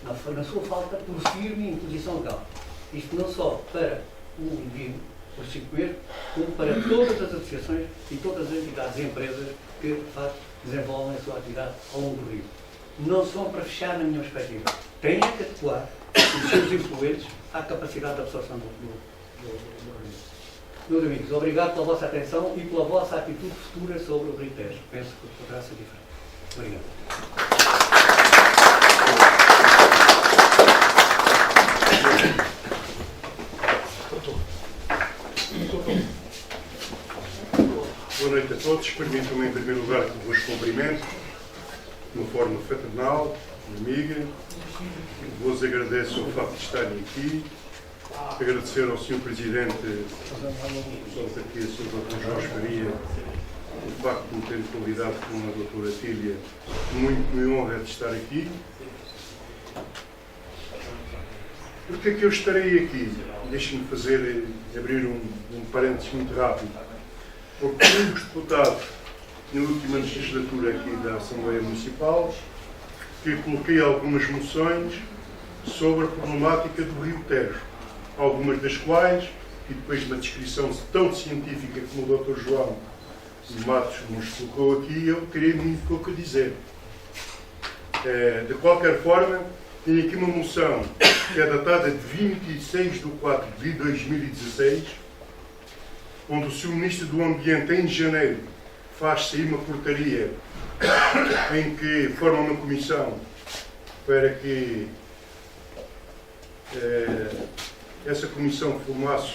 na na sua falta, prosseguir em imposição legal. Isto não só para o indivíduo, por 5 meses, como para todas as associações e todas as entidades e empresas que, de facto, desenvolvem a sua atividade ao longo do rio. Não são para fechar, na minha perspectiva. Têm que adequar os seus influentes à capacidade de absorção do rio. Meus amigos, obrigado pela vossa atenção e pela vossa atitude futura sobre o Rio Tejo. Penso que poderá ser diferente. Obrigado. Boa noite a todos. Permitam-me, em primeiro lugar, que vos cumprimento de uma forma fraternal, amiga. Vos agradeço o facto de estarem aqui. Agradecer ao Sr. Presidente da autarquia, Sr. Dr. Jorge Faria, o facto de me ter convidado com a doutora Tília. Muito me honra de estar aqui. Porque é que eu estarei aqui? Deixem-me abrir um parênteses muito rápido. Porque fui um dos deputados na última legislatura aqui da Assembleia Municipal que coloquei algumas moções sobre a problemática do Rio Tejo, algumas das quais, e depois de uma descrição tão científica como o Dr. João Matos nos colocou aqui, eu teria muito pouco a dizer. De qualquer forma, tenho aqui uma moção que é datada de 26/4/2016, onde o Sr. Ministro do Ambiente, em janeiro, faz sair uma portaria em que forma uma comissão para que essa comissão formasse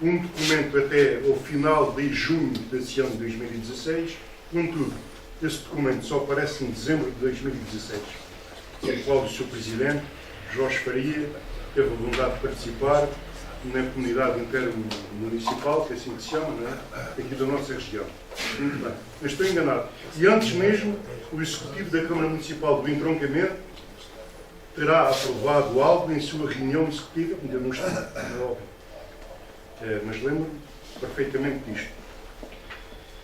um documento até ao final de junho desse ano de 2016. Contudo, esse documento só aparece em dezembro de 2016, no qual o Sr. Presidente, Jorge Faria, teve a bondade de participar na comunidade intermunicipal, que é assim que se chama, não é? Aqui da nossa região. Muito bem. Mas estou enganado. E antes mesmo, o Executivo da Câmara Municipal do Entroncamento terá aprovado algo em sua reunião executiva, ainda não está, é óbvio. Mas lembro-me perfeitamente disto.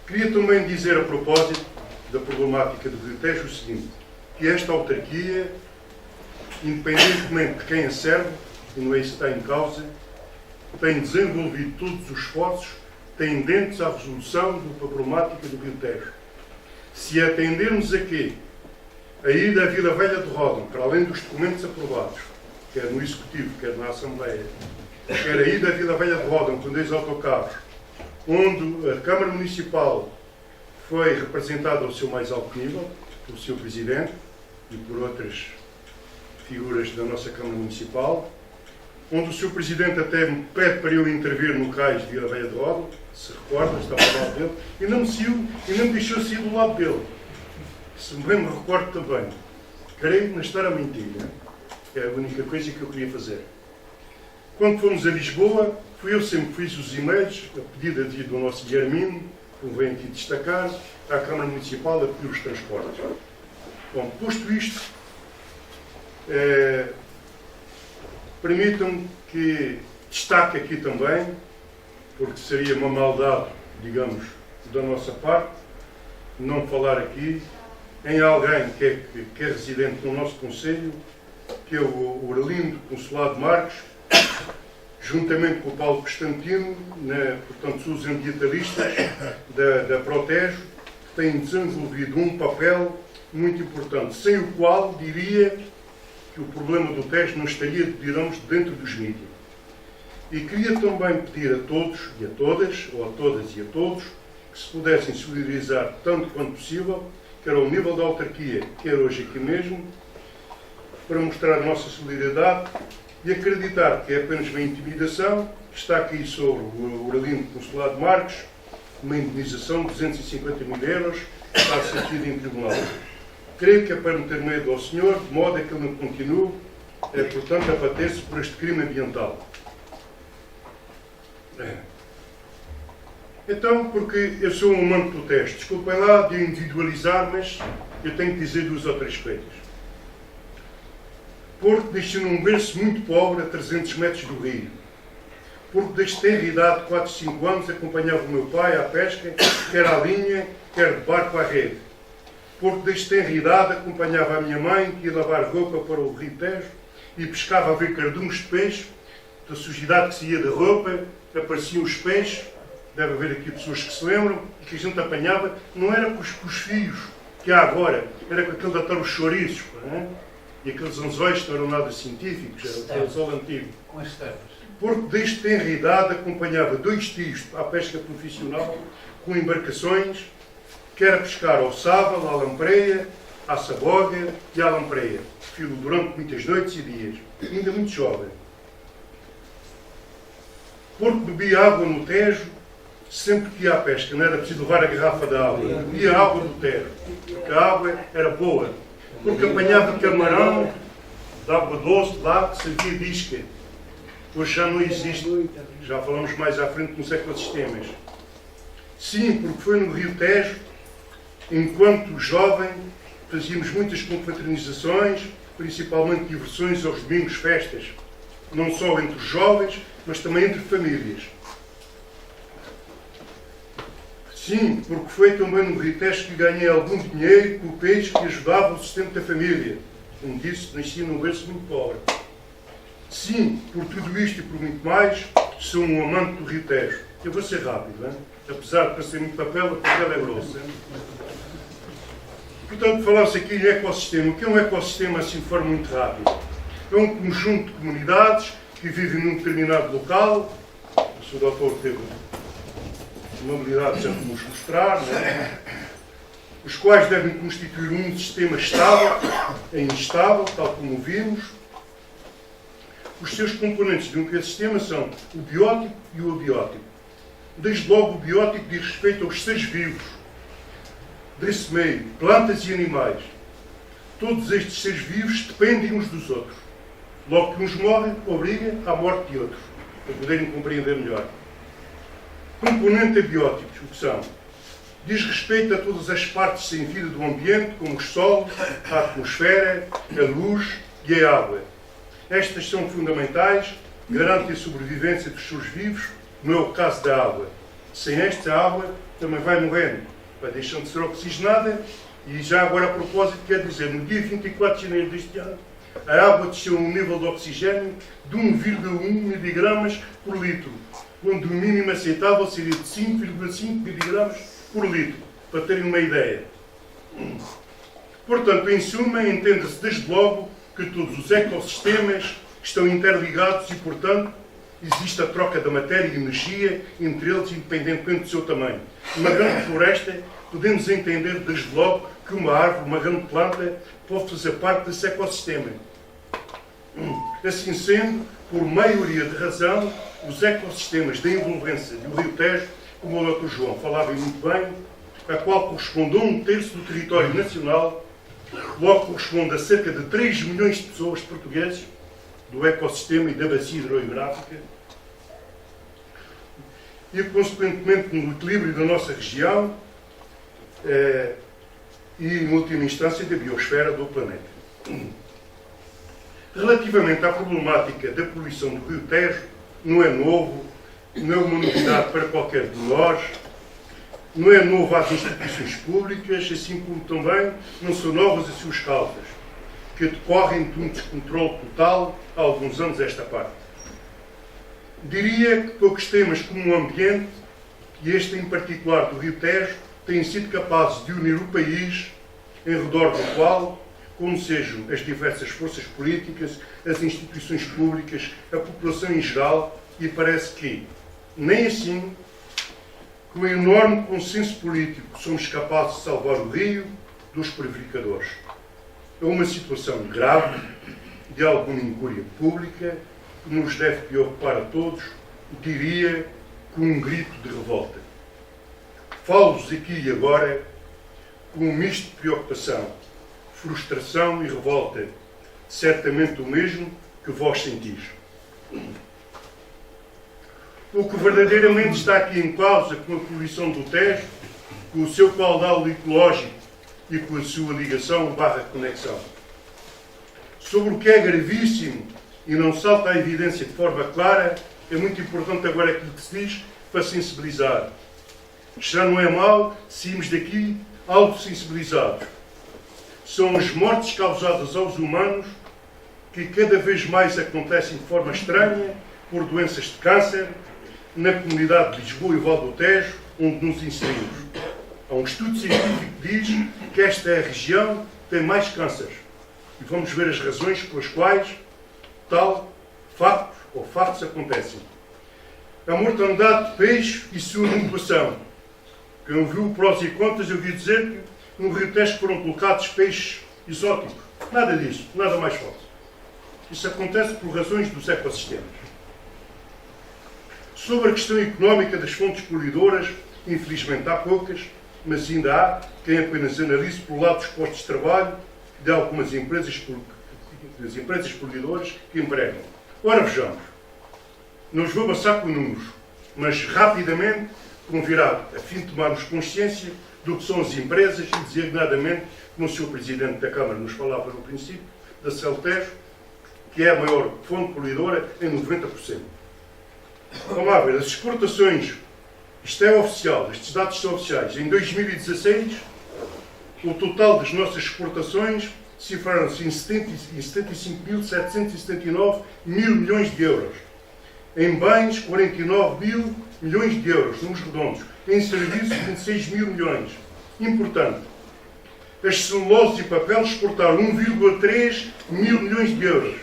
Queria também dizer, a propósito da problemática do Rio Tejo, o seguinte, que esta autarquia, independentemente de quem a serve, e não é isso que está em causa, tem desenvolvido todos os esforços tendentes à resolução da problemática do Rio Tejo. Se atendermos aqui a ida à Vila Velha de Ródão, para além dos documentos aprovados, quer no Executivo, quer na Assembleia, quer a ida à Vila Velha de Ródão com 2 autocarros, onde a Câmara Municipal foi representada ao seu mais alto nível, pelo Sr. Presidente e por outras figuras da nossa Câmara Municipal, onde o Sr. Presidente até me pede para eu intervir no cais de Vila Velha de Ródão, se recorda, estava ao lado dele, e não me deixou sair do lado dele. Se bem me recordo também. Creio não estar a mentir, não é? É a única coisa que eu queria fazer. Quando fomos a Lisboa, eu sempre fiz os e-mails, a pedido do nosso Guilhermino, convém aqui destacar, à Câmara Municipal a pedir os transportes. Bom, posto isto, permitam-me que destaque aqui também, porque seria uma maldade, digamos, da nossa parte, não falar aqui em alguém que é residente no nosso concelho, que é o Arlindo Consolado Marques, juntamente com o Paulo Constantino, portanto, são os ambientalistas da Protejo, que têm desenvolvido um papel muito importante, sem o qual diria que o problema do Tejo não estaria, digamos, dentro dos mídias. E queria também pedir a todos e a todas, ou a todas e a todos, que se pudessem solidarizar tanto quanto possível, quer ao nível da autarquia, quer hoje aqui mesmo, para mostrar a nossa solidariedade e acreditar que é apenas uma intimidação, que está aqui sobre o Arlindo Consolado Marques, uma indenização de 250 mil euros, que está sentido em tribunal. Creio que é para meter medo ao senhor, de modo a que ele não continue, portanto, a bater-se por este crime ambiental. Então, porque eu sou um amante do Tejo, desculpem lá de individualizar, mas eu tenho que dizer 2 ou 3 coisas. Porque nasci num berço muito pobre, a 300 metros do rio. Porque desde ter idade de 4, 5 anos acompanhava o meu pai à pesca, quer à linha, quer de barco à rede. porque desde tenra idade acompanhava a minha mãe, que ia lavar roupa para o Rio Tejo e pescava a ver cardumes de peixe, da sujidade que se ia da roupa, apareciam os peixes, deve haver aqui pessoas que se lembram, e que a gente apanhava, não era com os fios que há agora, era com aquele de atar os chouriços, não é? E aqueles anzóis que não eram nada científicos, era o anzol antigo. Com as terras. Porque desde tenra idade acompanhava 2 tios à pesca profissional, com embarcações, que era pescar ao sábado, à lampreia, à saboga e à lampreia. Filo durante muitas noites e dias, ainda muito jovem. Porque bebia água no Tejo, sempre que ia à pesca, não era preciso levar a garrafa de água, bebia água do Tejo, porque a água era boa. Porque apanhava camarão, de água doce, lá, que servia de isca. Hoje já não existe, já falamos mais à frente nos ecossistemas. Sim, porque foi no Rio Tejo, enquanto jovem, fazíamos muitas confraternizações, principalmente diversões aos domingos, festas, não só entre os jovens, mas também entre famílias. Sim, porque foi também no Rio Tejo que ganhei algum dinheiro com o peixe que ajudava o sustento da família. Como disse, nasci num berço muito pobre. Sim, por tudo isto e por muito mais, sou um amante do Rio Tejo. Eu vou ser rápido, hein? Apesar de parecer muito papel, a papel é grosso. Portanto, falar-se aqui de ecossistema. O que é um ecossistema assim de forma muito rápida? É um conjunto de comunidades que vivem num determinado local. O Sr. Doutor teve uma habilidade de nos mostrar, não é? Os quais devem constituir um sistema estável e instável, tal como vimos. Os seus componentes de um ecossistema são o biótico e o abiótico. Desde logo, o biótico diz respeito aos seres vivos desse meio, plantas e animais. Todos estes seres vivos dependem uns dos outros. Logo que uns morrem, obriga à morte de outros, para poderem compreender melhor. Componentes abióticos, o que são? Diz respeito a todas as partes sem vida do ambiente, como o sol, a atmosfera, a luz e a água. Estas são fundamentais, garantem a sobrevivência dos seres vivos, não é o caso da água. Sem esta água, também vai morrendo, vai deixando de ser oxigenada, e já agora a propósito, quer dizer, no dia 24 de janeiro deste ano, a água desceu a um nível de oxigênio de 1,1 miligramas por litro, quando o mínimo aceitável seria de 5,5 miligramas por litro, para terem uma ideia. Portanto, em suma, entenda-se desde logo que todos os ecossistemas estão interligados e, portanto, existe a troca da matéria e energia entre eles, independentemente do seu tamanho. Uma grande floresta, podemos entender desde logo que uma árvore, uma grande planta, pode fazer parte desse ecossistema. Assim sendo, por maioria de razão, os ecossistemas da envolvência do Rio Tejo, como o Dr. João falava muito bem, a qual corresponde a 1/3 do território nacional, logo corresponde a cerca de 3 milhões de pessoas portugueses, do ecossistema e da bacia hidrográfica, e, consequentemente, no equilíbrio da nossa região e, em última instância, da biosfera do planeta. Relativamente à problemática da poluição do Rio Tejo, não é novo, não é uma novidade para qualquer de nós, não é novo às instituições públicas, assim como também não são novas as suas causas, que decorrem de um descontrole total há alguns anos esta parte. Diria que poucos temas como o ambiente, e este em particular do Rio Tejo, têm sido capazes de unir o país em redor do qual, como sejam as diversas forças políticas, as instituições públicas, a população em geral, e parece que, nem assim, com um enorme consenso político, somos capazes de salvar o Rio dos prevaricadores. É uma situação grave, de alguma incúria pública, que nos deve preocupar a todos, diria, com um grito de revolta. Falo-vos aqui e agora com um misto de preocupação, frustração e revolta, certamente o mesmo que vós sentis. O que verdadeiramente está aqui em causa com a poluição do Tejo, com o seu caudal ecológico e com a sua ligação / conexão. Sobre o que é gravíssimo e não salta à evidência de forma clara, é muito importante agora aquilo que se diz para sensibilizar. Já não é mau se irmos daqui algo sensibilizados. são as mortes causadas aos humanos que cada vez mais acontecem de forma estranha por doenças de câncer na comunidade de Lisboa e Val do Tejo, onde nos inserimos. Há um estudo científico que diz que esta é a região que tem mais cânceres. E vamos ver as razões pelas quais tal factos acontecem. A mortandade de peixe e sua manipulação. Quem ouviu prós e contras, eu ouvi dizer que no Rio Tejo foram colocados peixes exóticos. Nada disso, nada mais falso. Isso acontece por razões dos ecossistemas. Sobre a questão económica das fontes poluidoras, infelizmente há poucas, mas ainda há quem apenas analise pelo lado dos postos de trabalho de algumas empresas poluidoras que empregam. Ora, vejamos. Não os vou passar por números, mas rapidamente convirá a fim de tomarmos consciência do que são as empresas e, designadamente, como o Sr. Presidente da Câmara nos falava no princípio, da Celtejo, que é a maior fonte poluidora em 90%. Vamos lá ver, as exportações, isto é oficial, estes dados são oficiais. Em 2016, o total das nossas exportações cifraram-se em 75.779 mil milhões de euros. Em bens, 49 mil milhões de euros, números redondos. Em serviços, 26 mil milhões. Importante. As celuloses e papel exportaram 1,3 mil milhões de euros.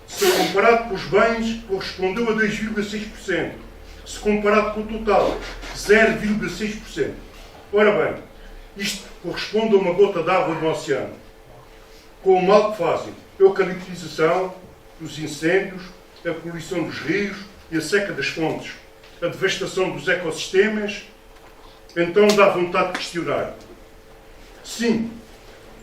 Se comparado com os bens, correspondeu a 2,6%. Se comparado com o total, 0,6%. Ora bem, isto corresponde a uma gota d'água no oceano. Com o mal que fazem, a eucaliptização, os incêndios, a poluição dos rios e a seca das fontes, a devastação dos ecossistemas, então dá vontade de questionar. Sim,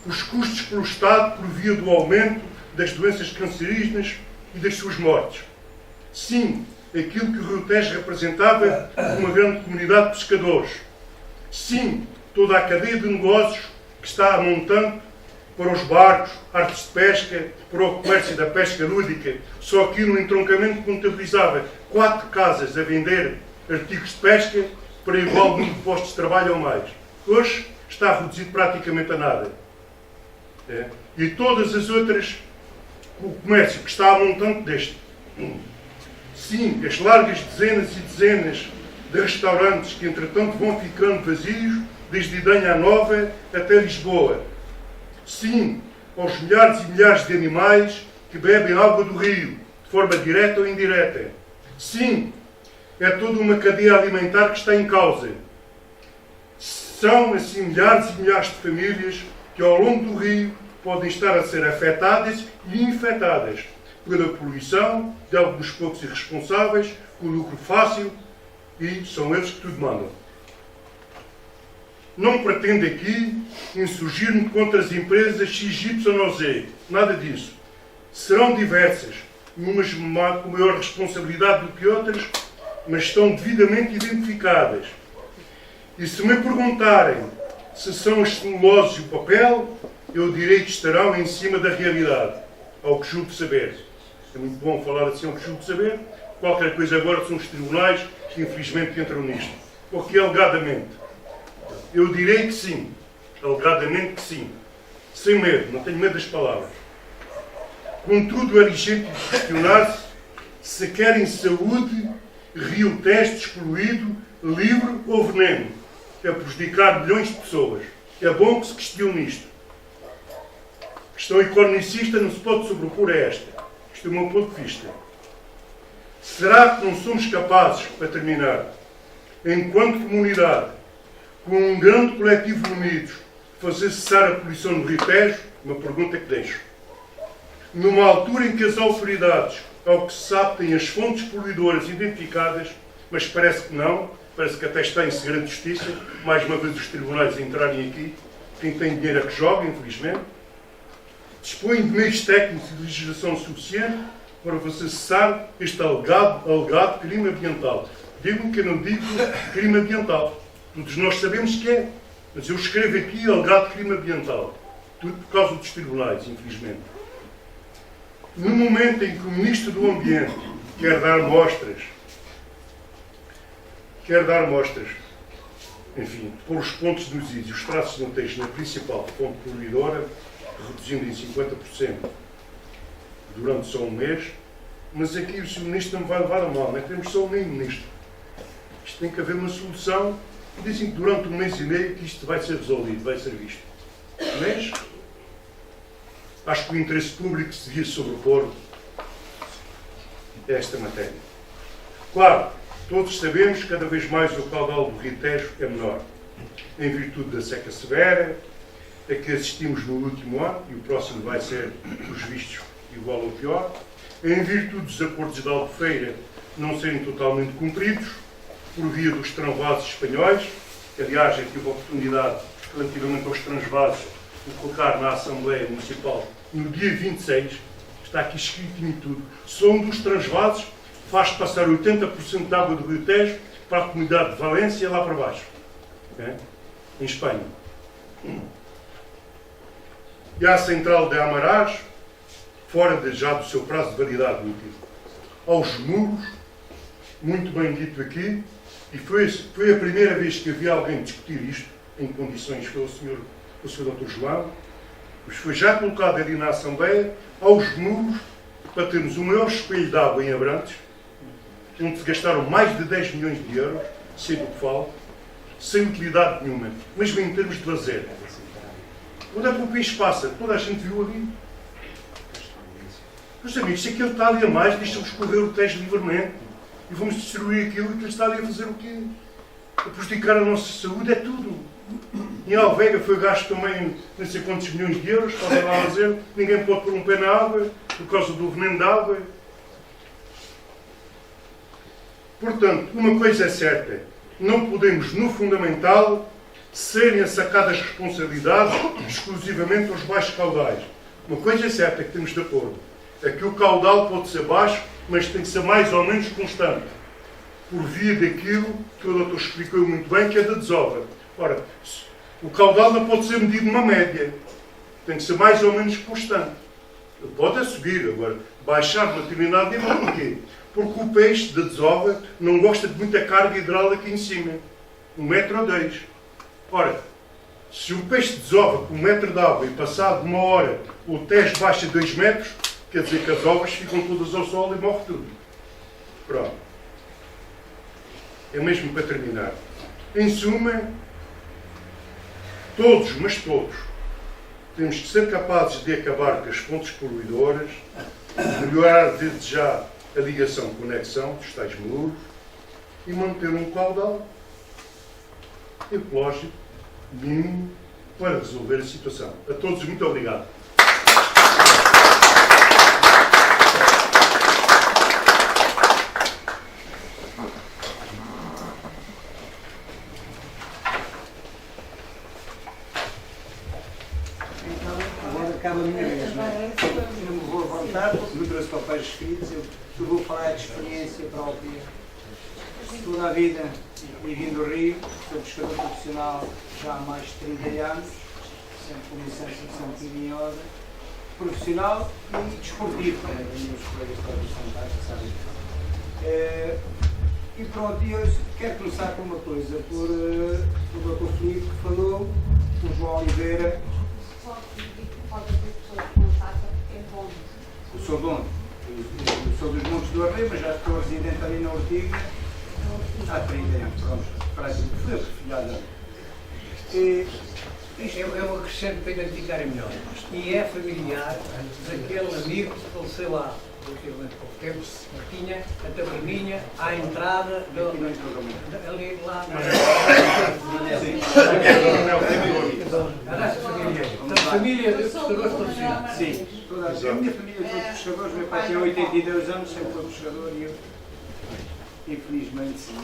os custos pelo Estado por via do aumento das doenças cancerígenas e das suas mortes. Sim, aquilo que o Rio Tejo representava uma grande comunidade de pescadores. Sim, toda a cadeia de negócios que está a montante para os barcos, artes de pesca, para o comércio da pesca lúdica. Só aqui no entroncamento contabilizava 4 casas a vender artigos de pesca para igual número de postos de trabalho ou mais. Hoje está reduzido praticamente a nada. E todas as outras, o comércio que está a montante deste. Sim, as largas dezenas e dezenas de restaurantes que entretanto vão ficando vazios, desde Idanha Nova até Lisboa. Sim, aos milhares e milhares de animais que bebem água do rio, de forma direta ou indireta. Sim, é toda uma cadeia alimentar que está em causa. São, assim, milhares e milhares de famílias que ao longo do rio podem estar a ser afetadas e infectadas pela poluição de alguns poucos irresponsáveis, com lucro fácil, e são eles que tudo mandam. Não pretendo aqui insurgir-me contra as empresas XY ou Z. Nada disso. Serão diversas, umas com maior responsabilidade do que outras, mas estão devidamente identificadas. E se me perguntarem se são as celuloses e o papel, eu direi que estarão em cima da realidade, ao que julgo saber. É muito bom falar assim, ao que julgo saber. Qualquer coisa agora são os tribunais que infelizmente entram nisto. Ou que alegadamente. Eu direi que sim. Alegadamente que sim. Sem medo, não tenho medo das palavras. Contudo, é legítimo questionar-se se querem saúde, Rio Tejo despoluído, livre ou veneno. É prejudicar milhões de pessoas. É bom que se questione isto. A questão economicista não se pode sobrepor a esta. Isto é o meu ponto de vista. Será que não somos capazes, para terminar, enquanto comunidade, com um grande coletivo unidos, fazer cessar a poluição no Rio Tejo? Uma pergunta que deixo. Numa altura em que as autoridades, ao que se sabe, têm as fontes poluidoras identificadas, mas parece que não, parece que até está em segredo de justiça, mais uma vez os tribunais entrarem aqui, quem tem dinheiro é que joga, infelizmente, dispõem de meios técnicos e de legislação suficiente para fazer cessar este alegado crime ambiental. Digo que eu não digo crime ambiental. Todos nós sabemos que é, mas eu escrevo aqui alegado crime ambiental. Tudo por causa dos tribunais, infelizmente. No momento em que o Ministro do Ambiente quer dar mostras enfim, de pôr os pontos nos is e os traços no texto na principal fonte poluidora, reduzindo em 50% durante só um mês, mas aqui o Sr. Ministro não me vai levar a mal, não é? Temos só um ministro. Isto tem que haver uma solução. Dizem que durante um mês e meio que isto vai ser resolvido, vai ser visto. Mas acho que o interesse público se devia sobrepor a esta matéria. Claro, todos sabemos que cada vez mais o caudal do Rio Tejo é menor, em virtude da seca severa a que assistimos no último ano, e o próximo vai ser, pelos vistos, igual ou pior, em virtude dos acordos de Albufeira não serem totalmente cumpridos, por via dos transvases espanhóis. Aliás, eu tive a oportunidade, relativamente aos transvases, de colocar na Assembleia Municipal no dia 26, está aqui escrito em tudo, só um dos transvases faz passar 80% da água do Rio Tejo para a comunidade de Valência lá para baixo, em Espanha. E a central de Amarás, fora já do seu prazo de validade útil. Aos muros, muito bem dito aqui, e foi a primeira vez que havia alguém discutir isto, em condições, foi o Sr. Dr. João, mas foi já colocado ali na Assembleia, aos muros, para termos o maior espelho de água em Abrantes, onde se gastaram mais de 10 milhões de euros, sei do que falo, sem utilidade nenhuma, mesmo em termos de lazer. Onde é que o país passa? Toda a gente viu ali. Meus amigos, se aquilo está ali a mais, deixa-nos correr o Tejo livremente. E vamos destruir aquilo que está ali a fazer o quê? A prejudicar a nossa saúde é tudo. Em Alvega foi gasto também não sei quantos milhões de euros, estava lá a dizer, ninguém pode pôr um pé na água por causa do veneno da água. Portanto, uma coisa é certa, não podemos, no fundamental, serem sacadas responsabilidades exclusivamente aos baixos caudais. Uma coisa é certa, que temos de acordo, é que o caudal pode ser baixo, mas tem que ser mais ou menos constante, por via daquilo que o doutor explicou muito bem, que é da desova. Ora, o caudal não pode ser medido numa média, tem que ser mais ou menos constante. Ele pode subir, agora, baixar relativamente nível, porquê? Porque o peixe da desova não gosta de muita carga hidráulica em cima, 1 metro ou 2. Ora, se o peixe desova com 1 metro de água e passado 1 hora o Tejo baixa 2 metros, quer dizer que as ovas ficam todas ao sol e morre tudo. Pronto. É mesmo para terminar. Em suma, todos, mas todos, temos que ser capazes de acabar com as fontes poluidoras, melhorar desde já a ligação, conexão dos tais muros e manter um caudal ecológico mínimo para resolver a situação. A todos, muito obrigado. Acaba a minha vez, não é? Eu não me vou levantar, porque me trouxe papéis escritos, eu vou falar de experiência própria. Toda a vida vivi no Rio, sou pescador profissional já há mais de 30 anos, sempre com licença de São Pinhosa, profissional e desportivo, como os meus colegas todos fantásticos sabem. E pronto, eu quero começar por uma coisa, por o Dr. Filipe que falou, o João Oliveira. Eu sou dono, eu sou dos Montes do Arreio, mas já estou residente ali na Ortiga há 30 anos, pronto, praticamente foi filhada. Eu acrescento para identificarem melhor. E é familiar daquele amigo que faleceu há relativamente pouco tempo, que tinha a taberninha à entrada ali lá na família de pescadores profissionais. Sim, a minha família é todos pescadores, meu pai tem 82 anos, sempre foi pescador e eu, infelizmente, sim.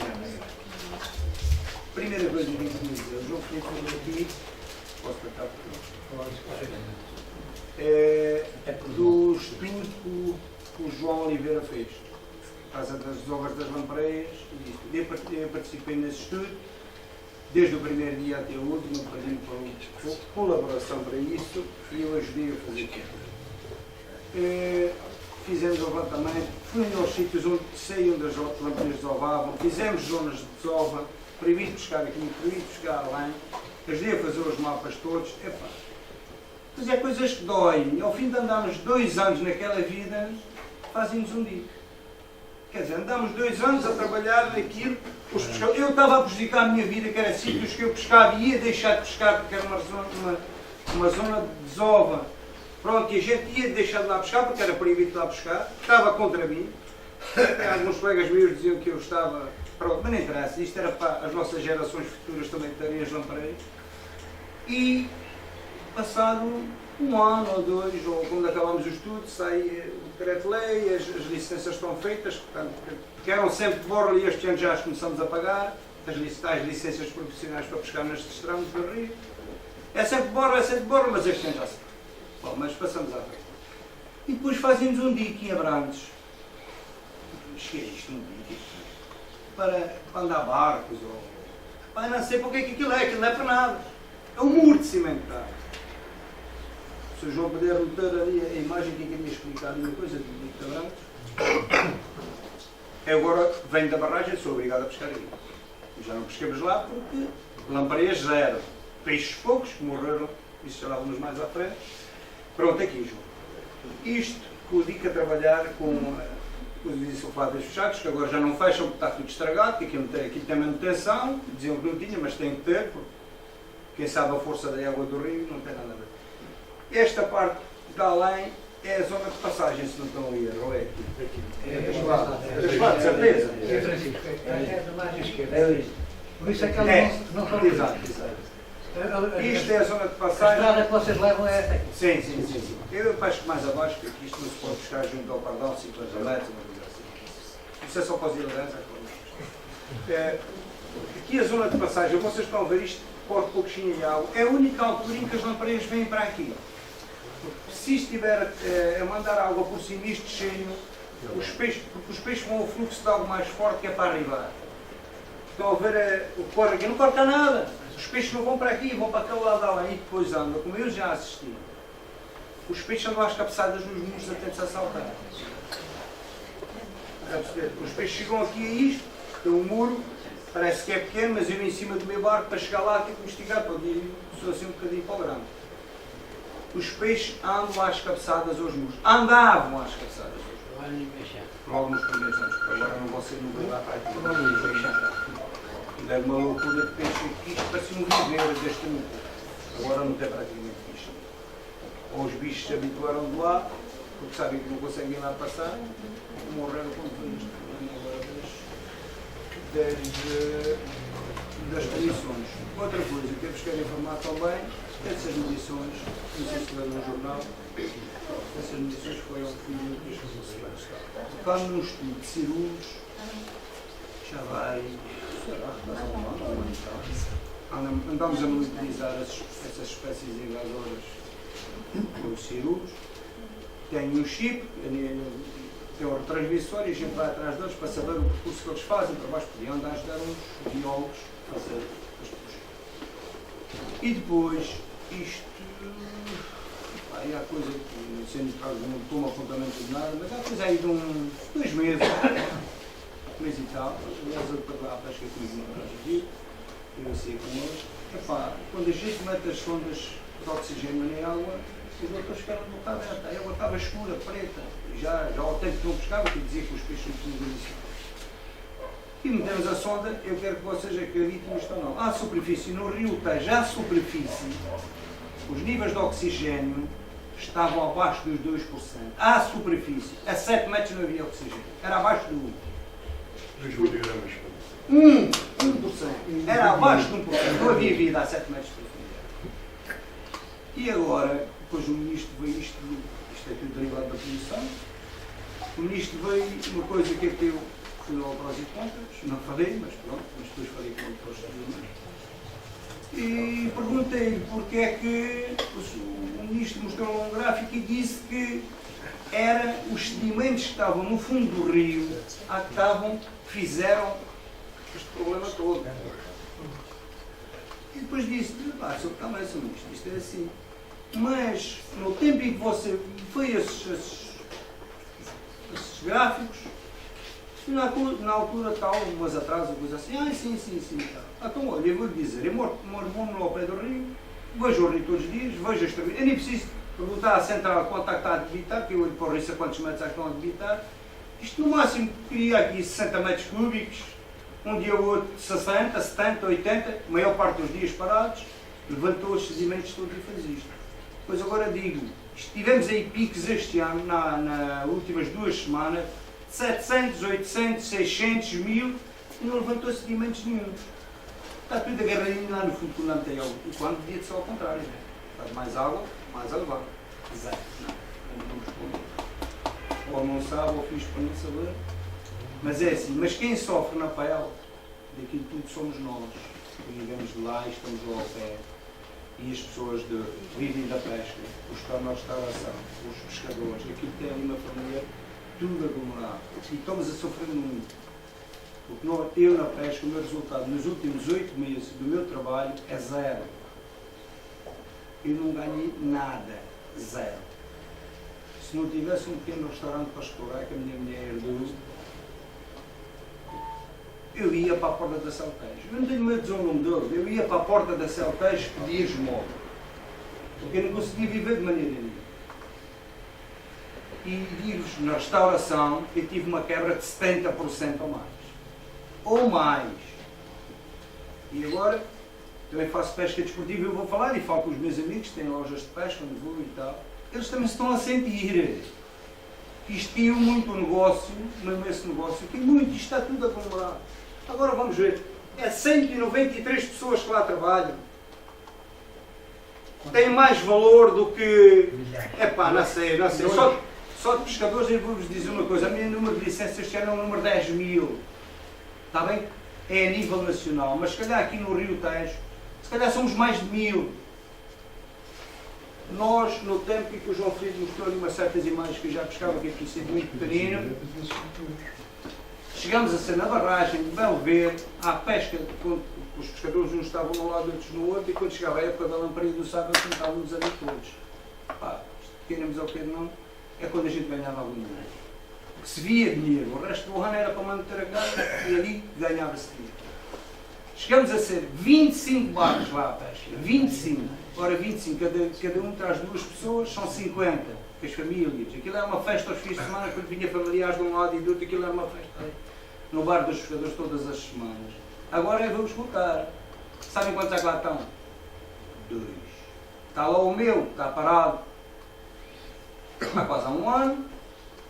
Primeira coisa que eu queria dizer, o João Filipe falou aqui, posso tratar do estudo que o João Oliveira fez, por causa das obras das lampreias e disto. Eu participei nesse estudo, desde o primeiro dia até o último, pedindo colaboração para isso e eu ajudei a fazer tudo. Fizemos o levantamento, fui aos sítios onde saíam das lampreias desovavam, fizemos zonas de desova, proibido pescar aqui, proibido pescar além, ajudei a fazer os mapas todos, epá. Mas é coisas que doem. Ao fim de andarmos 2 anos naquela vida, fazem-nos um dia. Quer dizer, andámos 2 anos a trabalhar naquilo, eu estava a prejudicar a minha vida, que era sítios que eu pescava e ia deixar de pescar, porque era uma zona de desova. Pronto, e a gente ia deixar de lá pescar, porque era proibido de lá pescar, estava contra mim. Alguns colegas meus diziam que eu estava... Pronto, mas não interessa, isto era para as nossas gerações futuras também terem as lamparei. E passado 1 ano ou 2, ou quando acabámos o estudo, sai o decreto-lei, as licenças estão feitas, portanto, que eram sempre de borla e este ano já as começamos a pagar, as licenças profissionais para pescar nestes tramos do rio. É sempre de borla, mas este ano já se paga. Bom, mas passamos à frente. E depois fazemos um dique em Abrantes. Mas que é isto, um dique? Para andar barcos, ou... Pai, não sei porque é que aquilo não é para nada. É um muro de cimentado. Se o João puder meter ali a imagem que eu queria explicar uma coisa do dique de Abrantes. Eu agora venho da barragem, sou obrigado a pescar aí. Já não pescamos lá porque lamparei zero. Peixes poucos que morreram, isso já lá vamos mais à frente. Pronto, aqui, João. Isto que o dico a trabalhar com os disulfatos fechados, que agora já não fecham porque está tudo estragado, que aqui tem manutenção, diziam que não tinha, mas tem que ter, porque quem sabe a força da água do rio não tem nada a ver. Esta parte de além é a zona de passagem, se não estão a ir, ou é aqui? É de certeza. É, Francisco, é da margem esquerda. Por isso é que ela não fala. Exato. Isto é a zona de A passagem. estrada que vocês levam é esta aqui. Sim. Eu acho que mais abaixo, porque aqui isto não se pode buscar junto ao Pardal, 50 metros, uma coisa assim. Isso é só para os ilharenses, aqui a zona de passagem, vocês estão a ver isto, pode pouquinho de água. É a única altura em que as lampareiras vêm para aqui. Se estiver a mandar água por cima, isto cheio, porque os peixes vão ao fluxo de água mais forte que é para arribar. Estão a ver o que corre aqui, não corta nada. Os peixes não vão para aqui, vão para aquele lado além e depois andam, como eu já assisti. Os peixes andam às cabeçadas nos muros até se assaltar. Os peixes chegam aqui a isto, tem um muro, parece que é pequeno, mas eu em cima do meu barco para chegar lá tenho que me esticar para ali, sou assim um bocadinho para o grande. Os peixes andam às cabeçadas aos muros. Andavam às cabeçadas aos muros. Por alguns primeiros anos, porque agora não vou ser nunca lá para aqui. É uma loucura de peixe aqui, isto parece um viveiro deste mundo. Agora não tem praticamente bicho. Ou os bichos se habituaram de lá, porque sabem que não conseguem lá passar, morreram com tudo isto. Das condições. Outra coisa que temos que informar também, essas medições, não sei se leram no jornal, essas medições foram feitas quando no estudo de cirulos, já vai. Andamos a monitorizar essas espécies invasoras dos cirulos. Tem um chip, tem um retransmissor e a gente vai atrás deles para saber o percurso que eles fazem para baixo. Podiam andar a ajudar uns biólogos a fazer as projetos. E depois, isto. Aí há coisa que, sendo que não tomo apontamento de nada, mas há coisa aí de 2 meses. Mês e tal, aliás, eu para lá a pesca comigo no Brasil, eu sei com eles. Epá, quando a gente mete as sondas de oxigênio na água, os outros ficaram de boca aberta, a água estava escura, preta, já ao tempo que não pescava, que dizia que os peixes não tinham condição. E metemos a sonda, eu quero que vocês acreditem nisto ou não. À superfície, no rio Tejo, à superfície, os níveis de oxigênio estavam abaixo dos 2%. À superfície, a 7 metros não havia oxigênio, era abaixo do 1%. 2 miligramas. 1%. Era abaixo de 1%. Não havia vida a 7 metros de profundidade. E agora, depois o ministro veio isto é tudo derivado da poluição. O ministro veio uma coisa que eu fui ao prós e contras, não falei, mas pronto, mas depois falei com o professor e perguntei-lhe porque é que o ministro mostrou um gráfico e disse que eram os sedimentos que estavam no fundo do rio que fizeram este problema todo. E depois disse, sou calma, isto é assim. Mas no tempo em que você foi esses gráficos, Na altura tal, um mês atrás, uma coisa assim, sim, tá. Então, olha, eu vou-lhe dizer, eu moro lá ao pé do rio, vejo o rio todos os dias, vejo as turbinas, eu nem preciso perguntar à central quanto é que está a debitar, que eu olho para o rio a quantos metros é que estão a debitar. Isto no máximo queria aqui 60 metros cúbicos, um dia ou outro 60, 70, 80, a maior parte dos dias parados, levantou os sedimentos todos e fez isto. Pois agora digo, tivemos aí picos este ano, nas últimas 2 semanas, 700, 800, 600, 1000 e não levantou sedimentos nenhum. Está tudo agarradinho lá no fundo do Lanteio. E quando devia ser ao contrário, né? Faz mais água, mais elevar. Zero. Não respondo. Ou não sabe, ou fiz para não saber. Mas é assim, mas quem sofre na pele daquilo tudo somos nós. Que vivemos de lá e estamos lá ao pé. E as pessoas vivem da pesca, os que estão na restauração, os pescadores, aquilo que tem ali uma família, tudo aglomerado. E estamos a sofrer muito. Porque eu na pesca, o meu resultado nos últimos 8 meses do meu trabalho é zero. Eu não ganhei nada. Zero. Se não tivesse um pequeno restaurante para explorar que a minha mulher herdou, eu ia para a porta da Celtejo. Eu não tenho medo de dizer o nome dele. Eu ia para a porta da Celtejo pedir esmola. Porque eu não conseguia viver de maneira nenhuma. E digo-vos, na restauração, eu tive uma quebra de 70% ou mais. Ou mais. E agora, também faço pesca desportiva e eu vou falar e falo com os meus amigos que têm lojas de pesca, onde vou e tal. Eles também se estão a sentir que isto caiu muito o negócio, mesmo esse negócio, caiu muito, isto está tudo acumulado. Agora vamos ver, é 193 pessoas que lá trabalham. Tem mais valor do que... Epá, não sei. Só de pescadores eu vou-vos dizer uma coisa, a minha número de licenças este ano é o número 10.000. Está bem? É a nível nacional, mas se calhar aqui no Rio Tejo, se calhar somos mais de 1000. Nós, no tempo em que o João Filipe mostrou-lhe umas certas imagens que eu já pescava, que eu tinha sido muito pequenino, chegamos a ser na barragem, vão ver, à pesca, os pescadores uns estavam num lado, outros no outro, e quando chegava a época da lamparina do sábado, sentávamos ali todos. Pá, queremos ou quer não, é quando a gente ganhava algum dinheiro. Porque se via dinheiro, o resto do ano era para manter a casa, e ali ganhava-se dinheiro. Chegamos a ser 25 barcos lá à pesca, 25. Ora, 25, cada um traz 2 pessoas, são 50, com as famílias. Aquilo era uma festa aos fins de semana, quando vinha familiares de um lado e do outro, aquilo era uma festa no bar dos pescadores todas as semanas. Agora vamos voltar. Sabem quantos é que lá estão? 2. Está lá o meu, está parado há quase há um ano.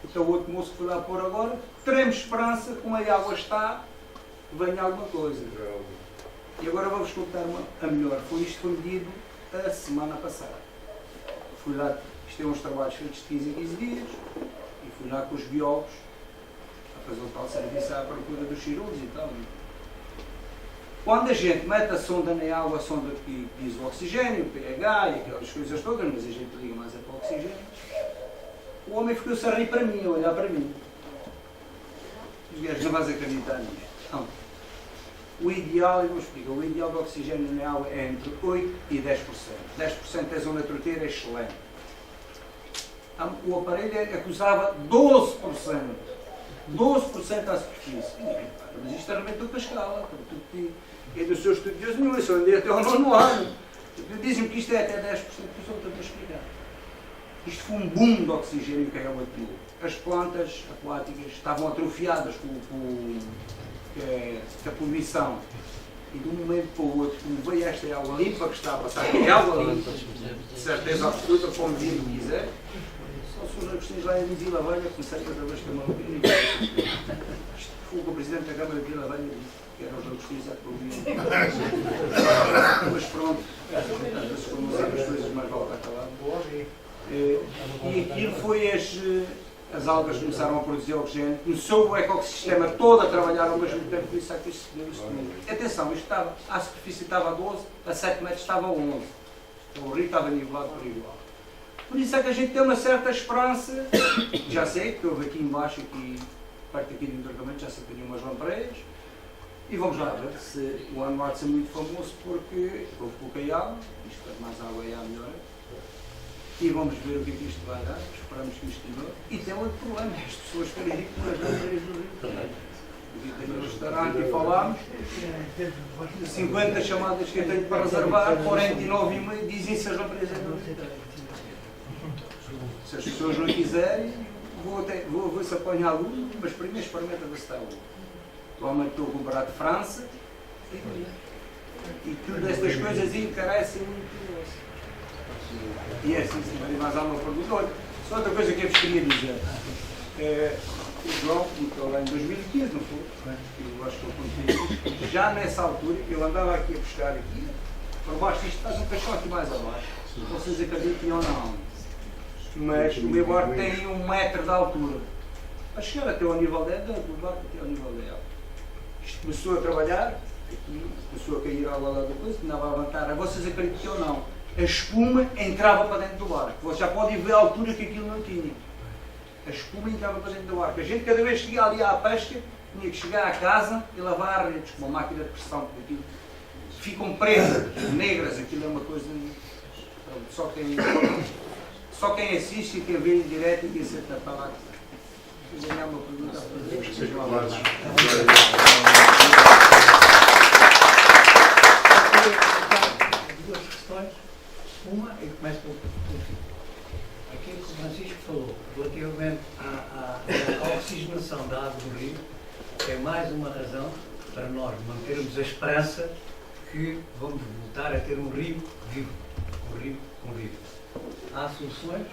Então o outro moço que foi lá pôr agora. Teremos esperança, como a água está, venha alguma coisa. E agora vamos contar a melhor. Isto foi medido a semana passada. Fui lá, isto é uns trabalhos feitos de 15 em 15 dias, e fui lá com os biólogos a fazer o tal serviço à procura dos cirurgiões e tal. Quando a gente mete a sonda na água, a sonda que diz o oxigênio, o pH e aquelas coisas todas, mas a gente liga mais para o oxigênio, o homem ficou-se a rir para mim, a olhar para mim. Os gajos não vais acreditar nisto. Não. O ideal, eu vou explicar, o ideal do oxigênio na água é entre 8% e 10%. 10% é zona troteira, é excelente. O aparelho é que usava 12%. 12% à superfície. Mas isto arrebentou com a escala. É do seu estudioso nenhum, eu só andei até ao 9º ano. Dizem-me que isto é até 10%, que eu só estou a explicar. Isto foi um boom de oxigênio que a água tinha. As plantas aquáticas estavam atrofiadas com a poluição. E de um momento para o outro, como veio esta água limpa que está a passar, que é água limpa, de certeza absoluta, como dia que quiser, só se os agostinhos lá em Vila Velha, comecei cada vez que eu me isto foi o que o Presidente da Câmara de Vila Velha disse, que eram os agostinhos a poluir. Mas pronto, às vezes quando as coisas mais vale estar calado. E aquilo foi as algas começaram a produzir oxigênio, começou o ecossistema todo a trabalhar ao mesmo tempo, por isso é que isto se deu. Atenção, isto estava, à superfície estava a 12, a 7 metros estava a 11. Então, o rio estava nivelado por igual. Por isso é que a gente tem uma certa esperança, já sei que houve aqui embaixo, aqui, perto aqui do entroncamento, já sei que tinha umas lamparelhas, e vamos lá ver se o ano vai ser muito famoso, porque houve pouca água, isto quanto mais água é melhor. E vamos ver o que é que isto vai dar, esperamos que isto melhore. E tem outro problema, as pessoas querem ir com as bandeiras do rio também. no restaurante e falámos. 50 chamadas que eu tenho para reservar, 49,5 dizem-se as representantes. Se as pessoas não quiserem, vou-se apanhar luz, mas primeiro experimenta ver se está bom. Provavelmente estou a comprar de França e tudo estas coisas encarecem muito. E é assim, se mais alguma pergunta. Olha, só outra coisa que eu vos queria dizer. O João começou lá em 2015, não foi? Eu acho que eu contei. Já nessa altura, eu andava aqui a buscar aqui, por baixo disto faz um caixão aqui mais abaixo. Vocês acreditam ou não? Mas o meu barco tem 1 metro de altura. A chegar até ao nível dela, do barco até ao nível dela. Isto começou a trabalhar, aqui, começou a cair água lá da coisa, andava a levantar. Vocês acreditam ou não? A espuma entrava para dentro do barco. Vocês já podem ver a altura que aquilo não tinha. A espuma entrava para dentro do barco. A gente, cada vez que ia ali à pesca, tinha que chegar à casa e lavar redes com uma máquina de pressão, porque aquilo ficam presas, negras, aquilo é uma coisa. Só quem assiste e quem vê em direto e quem senta para lá. Se ganhar uma pergunta a fazer, Temos que ser claros. Duas questões. Uma, eu começo pelo fim. Aquilo que o Francisco falou, relativamente à oxigenação da água do rio, é mais uma razão para nós mantermos a esperança que vamos voltar a ter um rio vivo. Um rio convivo. Há soluções,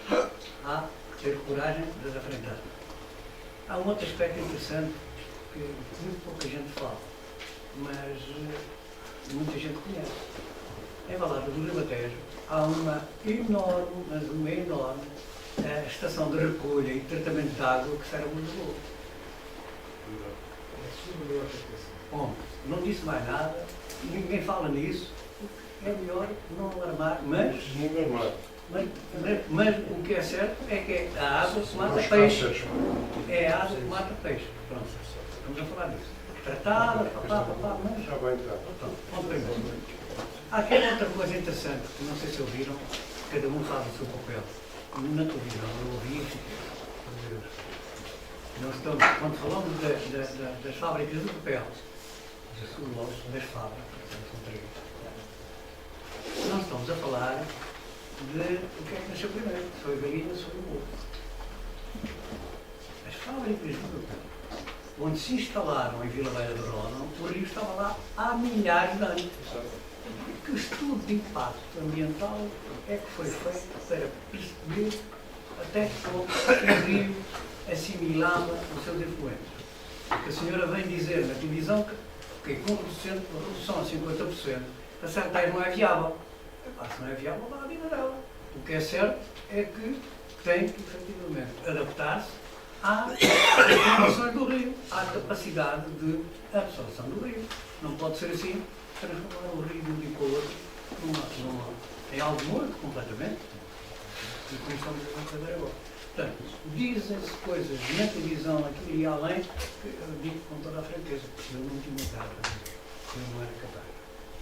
há que ter coragem de as enfrentar. Há um outro aspecto interessante que muito pouca gente fala, mas muita gente conhece. Em Valadas do Ribatejo há uma enorme, mas uma enorme estação de recolha e tratamento de água que serve a Lisboa. Bom, não disse mais nada, ninguém fala nisso, é melhor não alarmar, mas o que é certo é que é a água que mata peixe. É a água que mata peixe. Pronto, estamos a falar disso. Tratada, mas... Já vai entrar. Há aqui outra coisa interessante, que não sei se ouviram, cada um faz o seu papel. Na televisão, eu ouvi e fiquei. Nós estamos, quando falamos das fábricas de papel, das celulose, das fábricas, são 3. Nós estamos a falar de o que é que nasceu primeiro, se foi a galinha, se foi o ovo. As fábricas de papel, onde se instalaram em Vila Velha do Ródão, o rio estava lá há milhares de anos. Que estudo de impacto ambiental é que foi feito para perceber até que ponto o rio assimilava os seus efluentes? A senhora vem dizer na televisão que com redução a 50%, a certa não é viável. Se não é viável, dá a vida dela. O que é certo é que tem que, efetivamente, adaptar-se às condições do rio, à capacidade de absorção do rio. Não pode ser assim, transformar o rio de um dia para o outro em algo morto completamente. E como estamos a fazer agora. Portanto, dizem-se coisas na televisão aqui e além, que eu digo com toda a franqueza, porque eu não tinha carta, eu não era capaz.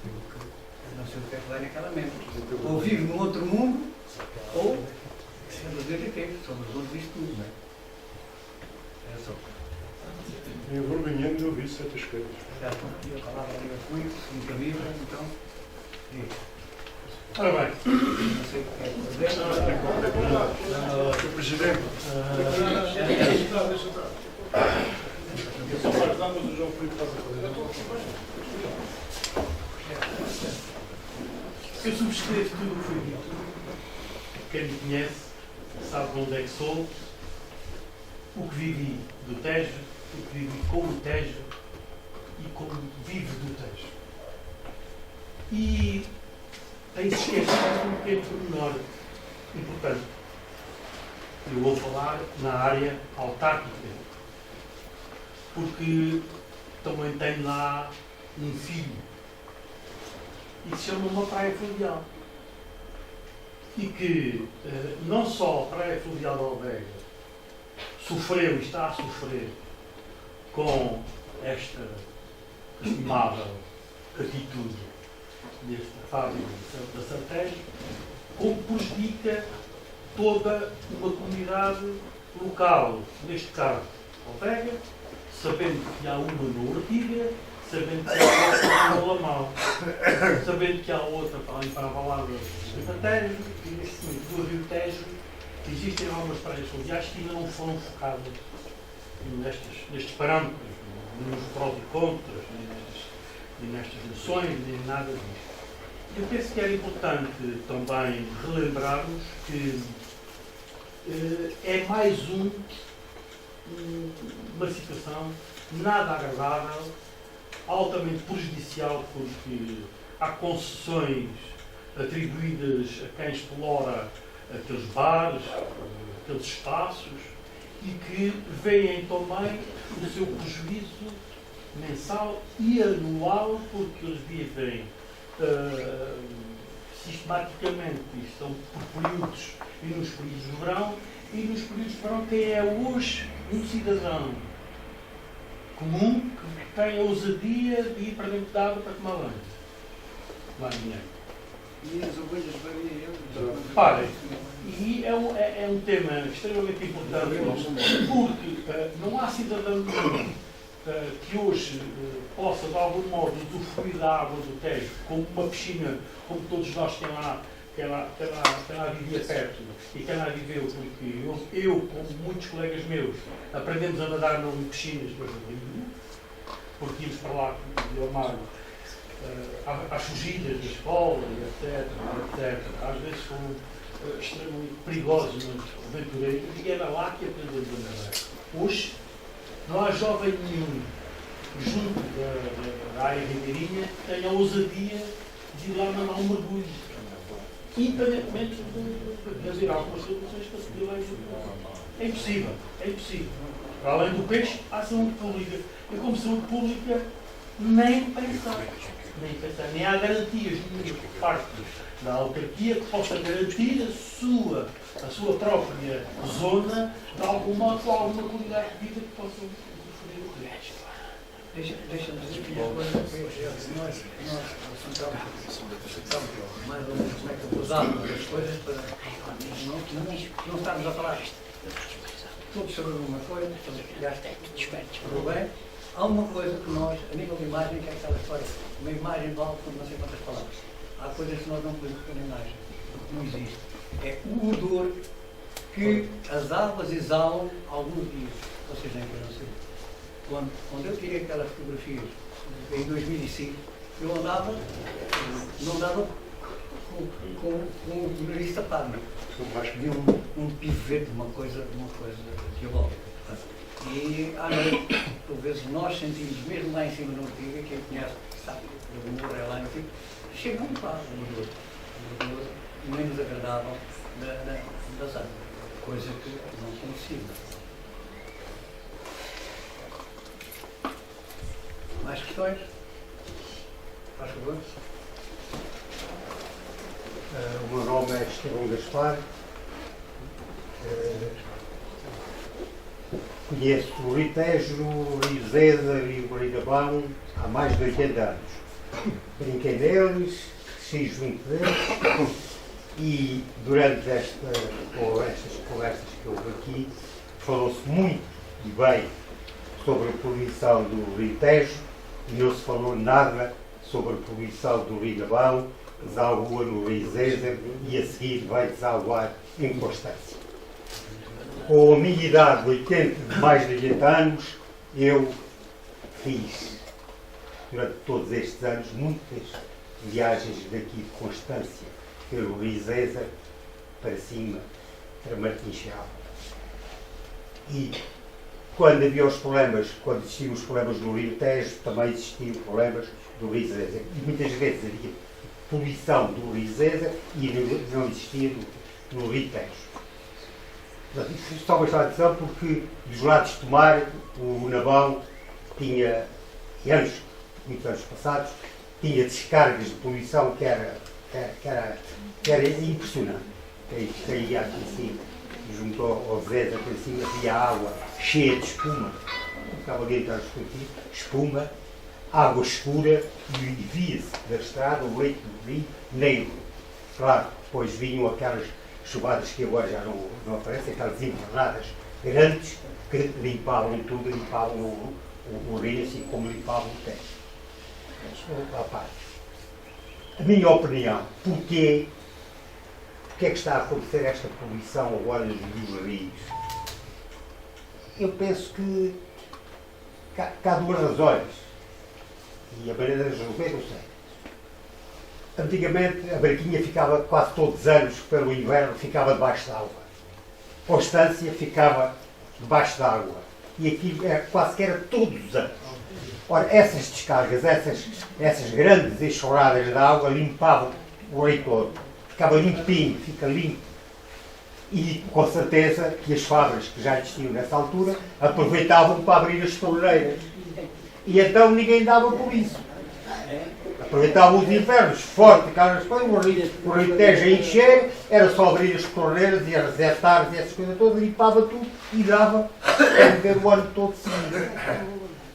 Eu não sei o que é que vai naquela mente. Ou vive num outro mundo, ou é dos detetives, são os donos disto tudo, não é? É só. É envergonhando de ouvir certas coisas. Eu falava ali comigo, se me permite, então. Ora bem. Não sei o que é que vai fazer. Sr. Presidente, Deixa estar. Eu só para ajudar, mas o João Filipe faz a coisa. Eu subscrevo tudo o que foi dito. Quem me conhece sabe de onde é que sou, o que vivi do Tejo, o que vivi com o Tejo e como vivo do Tejo. E tem se esquecido um pequeno pormenor importante. Eu vou falar na área autárquica, porque também tenho lá um filho e se chama uma praia fluvial. E que não só a praia fluvial da Alveja sofreu e está a sofrer com esta estimável atitude desta fábrica da Santejo, como prejudica toda uma comunidade local, neste caso Alvega, sabendo que há uma no Ortiga, sabendo que há outra no Lamal, sabendo que há outra para limpar a balada do Rio Tejo, e neste momento do Rio Tejo existem algumas praias fluviais que ainda não foram focadas nestes parâmetros, nos prós e contras, nem nestas noções, nem nada disto. Eu penso que era importante também relembrarmos que é mais uma situação nada agradável, altamente prejudicial, porque há concessões atribuídas a quem explora aqueles bares, aqueles espaços, e que veem também o seu prejuízo mensal e anual, porque eles vivem sistematicamente, isto são por períodos, e nos períodos de verão, e nos períodos de verão quem é hoje um cidadão comum que tem a ousadia de ir para dentro de água para tomar banho. Não há dinheiro. E as ovelhas variam. Parem, e é um tema extremamente importante, porque não há cidadão nenhum que hoje possa, de algum modo, usufruir da água do Tejo, como uma piscina, como todos nós quem lá vivia perto e quem lá viveu, porque eu, como muitos colegas meus, aprendemos a nadar não em piscinas, mas no rio, porque íamos para lá de Amaro, às fugidas da escola, etc. Às vezes foram extremamente perigosos, aventureiros, e era lá que aprendemos a nadar. Hoje, não há jovem nenhum junto da área ribeirinha que tenha a ousadia de ir lá mandar um mergulho, independentemente de haver algumas soluções para se lá. É impossível, é impossível. Para além do peixe, há saúde pública. E como saúde pública, nem pensar. Nem há garantias nenhumas por parte da autarquia que possa garantir a sua própria zona de alguma qualidade de vida que possam usufruir o resto. Deixa-me dizer que uma coisa que nós estamos mais ou menos como é que abordamos as coisas para não estarmos a falar todos sobre uma coisa, tudo bem. Há uma coisa que nós, a nível de imagem, que é aquela história, uma imagem vale por não sei quantas palavras. Há coisas que nós não podemos pôr na imagem, porque não existe. É o odor que as águas exalam alguns dias. Vocês nem querem saber. Quando eu tirei aquelas fotografias em 2005, eu andava, não andava com o nariz tapado. Vi um pivete, uma coisa diabólica. E à noite, por vezes, nós sentimos, mesmo lá em cima no Ortiga, quem conhece, sabe, o humor é lá no Ortiga, chega muito fácil o odor menos agradável das águas, coisa que não consigo. Mais questões? Faz favor. O meu nome é Estevão Gaspar. Conheço o Rio Tejo, o Rio Zeda e o Rio Gabão há mais de 80 anos. Brinquei neles, cresci junto deles e durante estas conversas que houve aqui falou-se muito e bem sobre a poluição do Rio Tejo e não se falou nada sobre a poluição do Rio Gabão, desalgua no Rio Zeda e a seguir vai desaguar em Constância. Com a minha idade, mais de 80 anos, eu fiz, durante todos estes anos, muitas viagens daqui de Constância, pelo Rio Zeda, para cima, para Martinchal. E quando havia os problemas, quando existiam os problemas no Rio Tejo, também existiam problemas do Rio Zeda. E muitas vezes havia poluição do Rio Zeda e não existia no Rio Tejo. Isto só uma atenção porque dos lados de Tomar, o Nabão tinha, muitos anos passados, tinha descargas de poluição que era impressionante. Caía aqui assim, junto ao Zeda, por cima, havia água cheia de espuma, estava dentro a discutir, espuma, água escura e via-se da estrada o leito do rio negro. Claro, depois vinham aquelas chuvadas que agora já não aparecem, aquelas enterradas grandes que limpavam tudo, limpavam o rio, assim como limpavam o teto. À parte. A minha opinião, porque é que está a acontecer esta poluição agora dos rios? Eu penso que há duas razões. E a maneira de resolver, não sei. Antigamente a barquinha ficava quase todos os anos, pelo inverno, ficava debaixo d'água. Constância ficava debaixo d'água. E aquilo quase que era todos os anos. Ora, essas descargas, essas grandes enxurradas de água limpavam o rio todo. Ficava limpinho, fica limpo. E com certeza que as fábricas que já existiam nessa altura aproveitavam para abrir as torneiras. E então ninguém dava por isso. Aproveitavam os invernos fortes, aquelas coisas, o rio Tejo a encher, era só abrir as torneiras e as resertares e essas coisas todas, limpava tudo e dava para viver o ano todo seguido.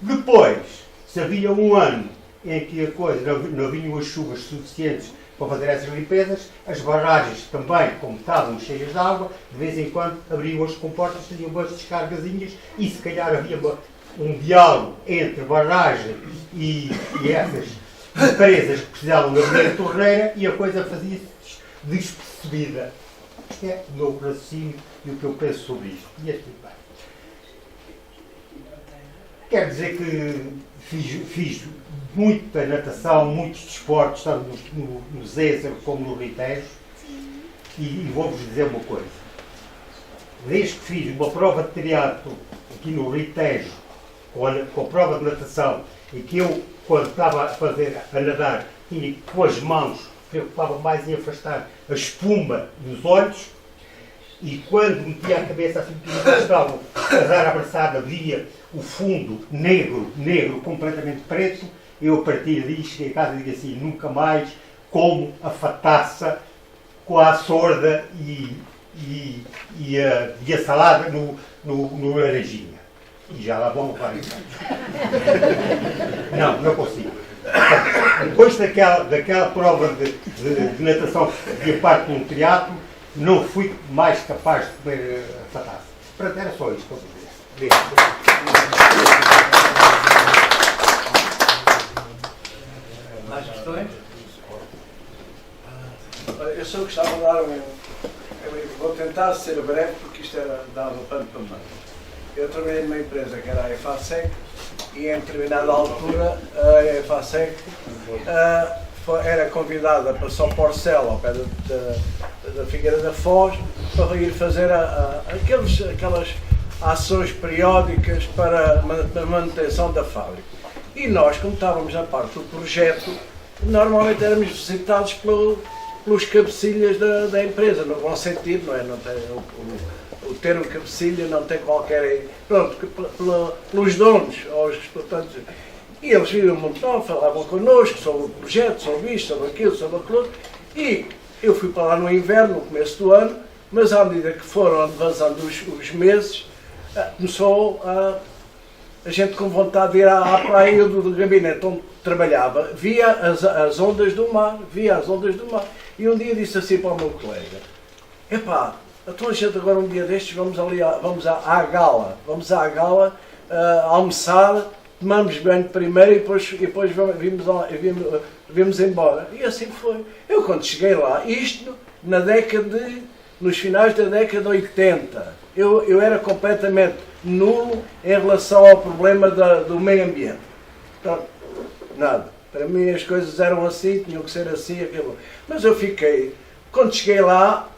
Depois, se havia um ano em que a coisa não vinham as chuvas suficientes para fazer essas limpezas, as barragens também, como estavam cheias de água, de vez em quando abriam as comportas, tinham umas descargazinhas e se calhar havia um diálogo entre barragem e essas empresas que precisavam de abrir a torneira e a coisa fazia-se despercebida. Isto é o meu raciocínio e o que eu penso sobre isto. E assim vai. Quer dizer que fiz muita natação, muitos desportos, tanto no Zézer como no Rio Tejo, e vou-vos dizer uma coisa. Desde que fiz uma prova de triatlo aqui no Rio Tejo, com a prova de natação, e que eu, quando estava a nadar, tinha com as mãos, preocupava mais em afastar a espuma dos olhos, e quando metia a cabeça assim, que estava a dar a abraçada, via o fundo negro, completamente preto. Eu, a partir daí, cheguei a casa e digo assim: nunca mais como a fataça com a sorda e a salada no laranjinha. E já lá vão vários anos. Não consigo. Depois daquela prova de natação que fazia parte de um triatlo, não fui mais capaz de comer a fataça. Portanto, era só isto. Mais questões? Eu só gostava de dar eu vou tentar ser breve porque isto dava pano para manga. Eu trabalhei numa empresa que era a EFASEC e em determinada altura a EFASEC era convidada para São Porcel, ao pé da Figueira da Foz, para ir fazer aquelas ações periódicas para a manutenção da fábrica. E nós, como estávamos na parte do projeto, normalmente éramos visitados pelos cabecilhas da empresa, no bom sentido, não é? Não tem, o termo cabecilha não tem qualquer... Pronto, pelos donos, aos explotantes. E eles viram muito bem, falavam connosco sobre o projeto, sobre isto, sobre aquilo, sobre aquilo. E eu fui para lá no inverno, no começo do ano, mas à medida que foram avançando os meses, começou a gente com vontade de ir à praia do gabinete onde trabalhava, via as ondas do mar, E um dia disse assim para o meu colega: epá, então a gente agora um dia destes vamos à Gala, almoçar, tomamos banho primeiro e depois vimos embora. E assim foi. Eu quando cheguei lá, isto nos finais da década de 80, eu era completamente nulo em relação ao problema do meio ambiente. Portanto, nada. Para mim as coisas eram assim, tinham que ser assim, aquilo. Mas eu fiquei, quando cheguei lá,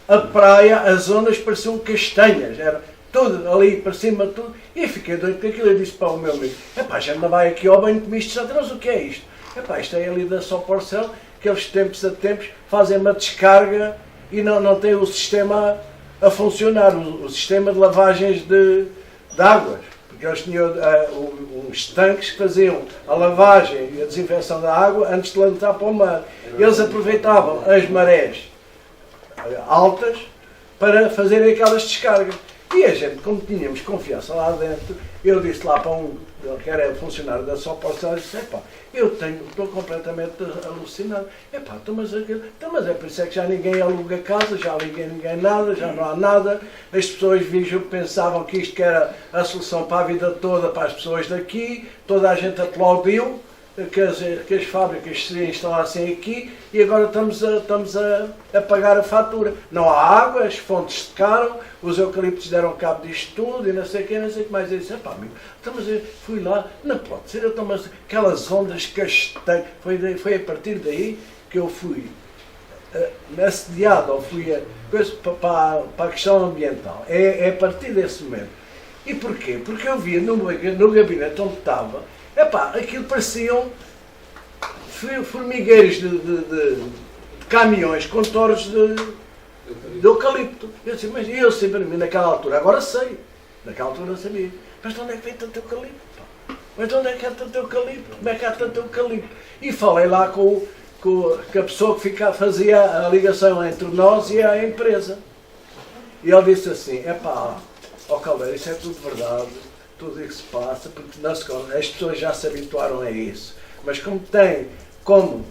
a praia, as ondas pareciam castanhas, era tudo ali para cima, tudo. E fiquei doido com aquilo. Eu disse para o meu amigo: epá, já não vai aqui ao banho com isto, mas o que é isto? Epá, isto é ali da São Porcel, que eles tempos a tempos fazem uma descarga e não tem o sistema a funcionar, o sistema de lavagens de águas. Porque eles tinham uns tanques que faziam a lavagem e a desinfecção da água antes de lançar para o mar. Eles aproveitavam as marés altas para fazerem aquelas descargas. E a gente, como tínhamos confiança lá dentro, eu disse lá para um que era funcionário da Soporcel, disse, epá, estou completamente alucinado. Epá, mas é por isso é que já ninguém aluga casa, já ninguém nada, já não há nada. As pessoas pensavam que isto que era a solução para a vida toda para as pessoas daqui, toda a gente aplaudiu que as fábricas se instalassem aqui e agora estamos a pagar a fatura. Não há água, as fontes secaram, os eucaliptos deram cabo disto tudo e não sei o que mais. Eu disse, epá, amigo, mas eu fui lá, não pode ser, mas aquelas ondas castanhas, foi a partir daí que eu fui assediado, ou fui para a questão ambiental. É a partir desse momento. E porquê? Porque eu via no gabinete onde estava, epá, aquilo pareciam formigueiros de caminhões com torres de eucalipto. Eu disse, mas eu sempre, naquela altura, agora sei, naquela altura não sabia, mas de onde é que vem tanto eucalipto? Pá? Mas de onde é que há tanto eucalipto? Como é que há tanto eucalipto? E falei lá com a pessoa que fazia a ligação entre nós e a empresa. E ele disse assim, epá, ó Caldeira, isso é tudo verdade, tudo isso se passa, porque as pessoas já se habituaram a isso. Mas como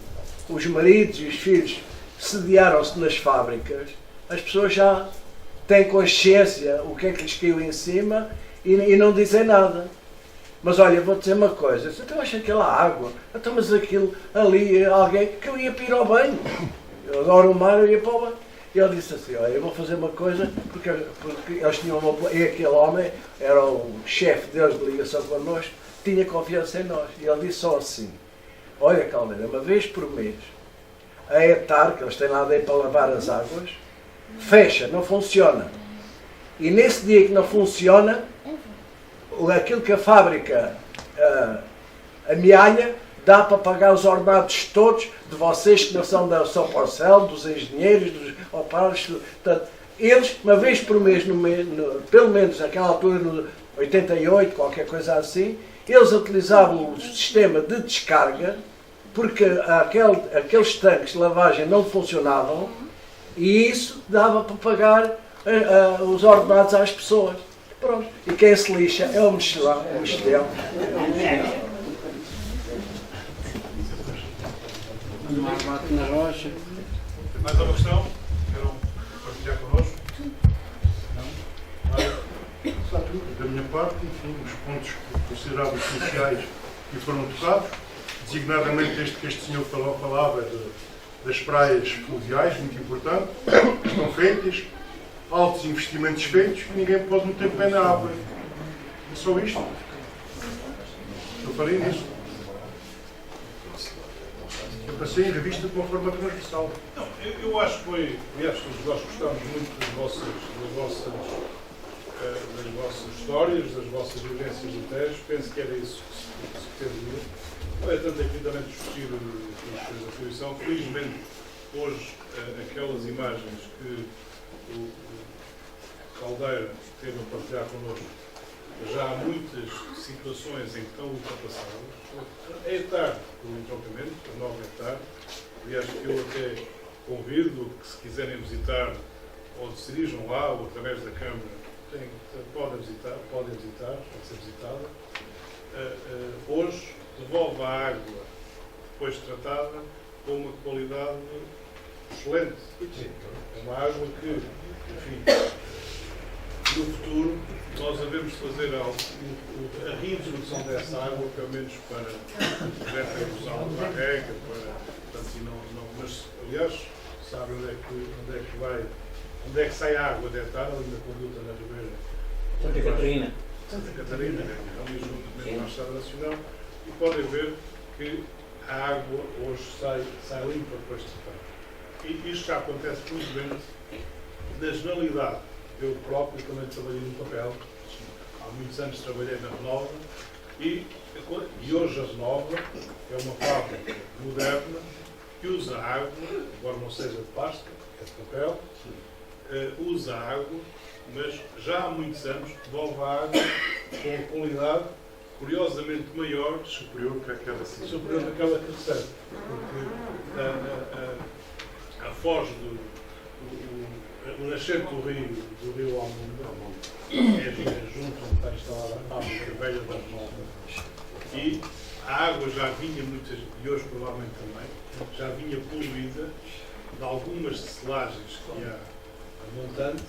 os maridos e os filhos sediaram-se nas fábricas, as pessoas já têm consciência o que é que lhes caiu em cima e não dizem nada. Mas olha, vou dizer uma coisa, então acha aquela água, então mas aquilo ali, alguém que eu ia para ir ao banho, eu adoro o mar, eu ia para o banho. E ele disse assim, olha, eu vou fazer uma coisa, porque eles tinham e aquele homem, era o chefe deles de ligação connosco, tinha confiança em nós. E ele disse só assim, olha Caldeira, uma vez por mês, a ETAR, que eles têm lá dentro para lavar as águas, fecha, não funciona. E nesse dia que não funciona, aquilo que a fábrica amealha, dá para pagar os ordenados todos de vocês que não são da Soporcel, dos engenheiros, dos operários. Portanto, eles, uma vez por mês, pelo menos naquela altura, no 88, qualquer coisa assim, eles utilizavam o sistema de descarga, porque aqueles tanques de lavagem não funcionavam, e isso dava para pagar os ordenados às pessoas. Pronto. E quem se lixa é o mexilhão. Na rocha. Mais uma questão? Queiram partilhar connosco? Não? Está tudo. Da minha parte, enfim, os pontos considerados cruciais que foram tocados, designadamente este que este senhor falava das praias fluviais, muito importante, que estão feitas, altos investimentos feitos, que ninguém pode meter pé na água. É só isto. Eu falei nisso. Eu passei em revista de uma forma transversal. Não, eu acho que foi, aliás, nós gostamos muito das vossas histórias, das vossas vivências do Tejo. Penso que era isso que se pretendia. Não é tanto aqui também discutir as coisas da fruição. Felizmente, hoje, aquelas imagens que o Caldeira teve a partilhar connosco, já há muitas situações em que estão ultrapassadas. É tarde o entroncamento, a nova é tarde. Aliás, eu até convido que, se quiserem visitar, ou se dirijam lá, ou através da Câmara, podem visitar, pode ser visitada. Hoje, devolve a água, depois tratada, com uma qualidade excelente. É uma água que, enfim, no futuro, nós devemos fazer a reintrodução dessa água, pelo menos para usá-la para a rega, mas, aliás, sabe onde é que sai a água de etar, ali na conduta na Ribeira. Santa Catarina, ali junto mesmo à Estrada Nacional, e podem ver que a água hoje sai limpa depois de tratar. E isto já acontece felizmente na generalidade. Eu próprio também trabalhei no papel, há muitos anos trabalhei na Renova e hoje a Renova é uma fábrica moderna que usa água, embora não seja de pasta, é de papel, usa água, mas já há muitos anos devolve a água com a qualidade curiosamente maior, superior àquela que recebe. Porque a foz o nascente do rio ao mundo é a vinha junto onde está instalada a fábrica velha das Novas, e a água já vinha muitas, e hoje provavelmente também, já vinha poluída de algumas selagens que há a montante,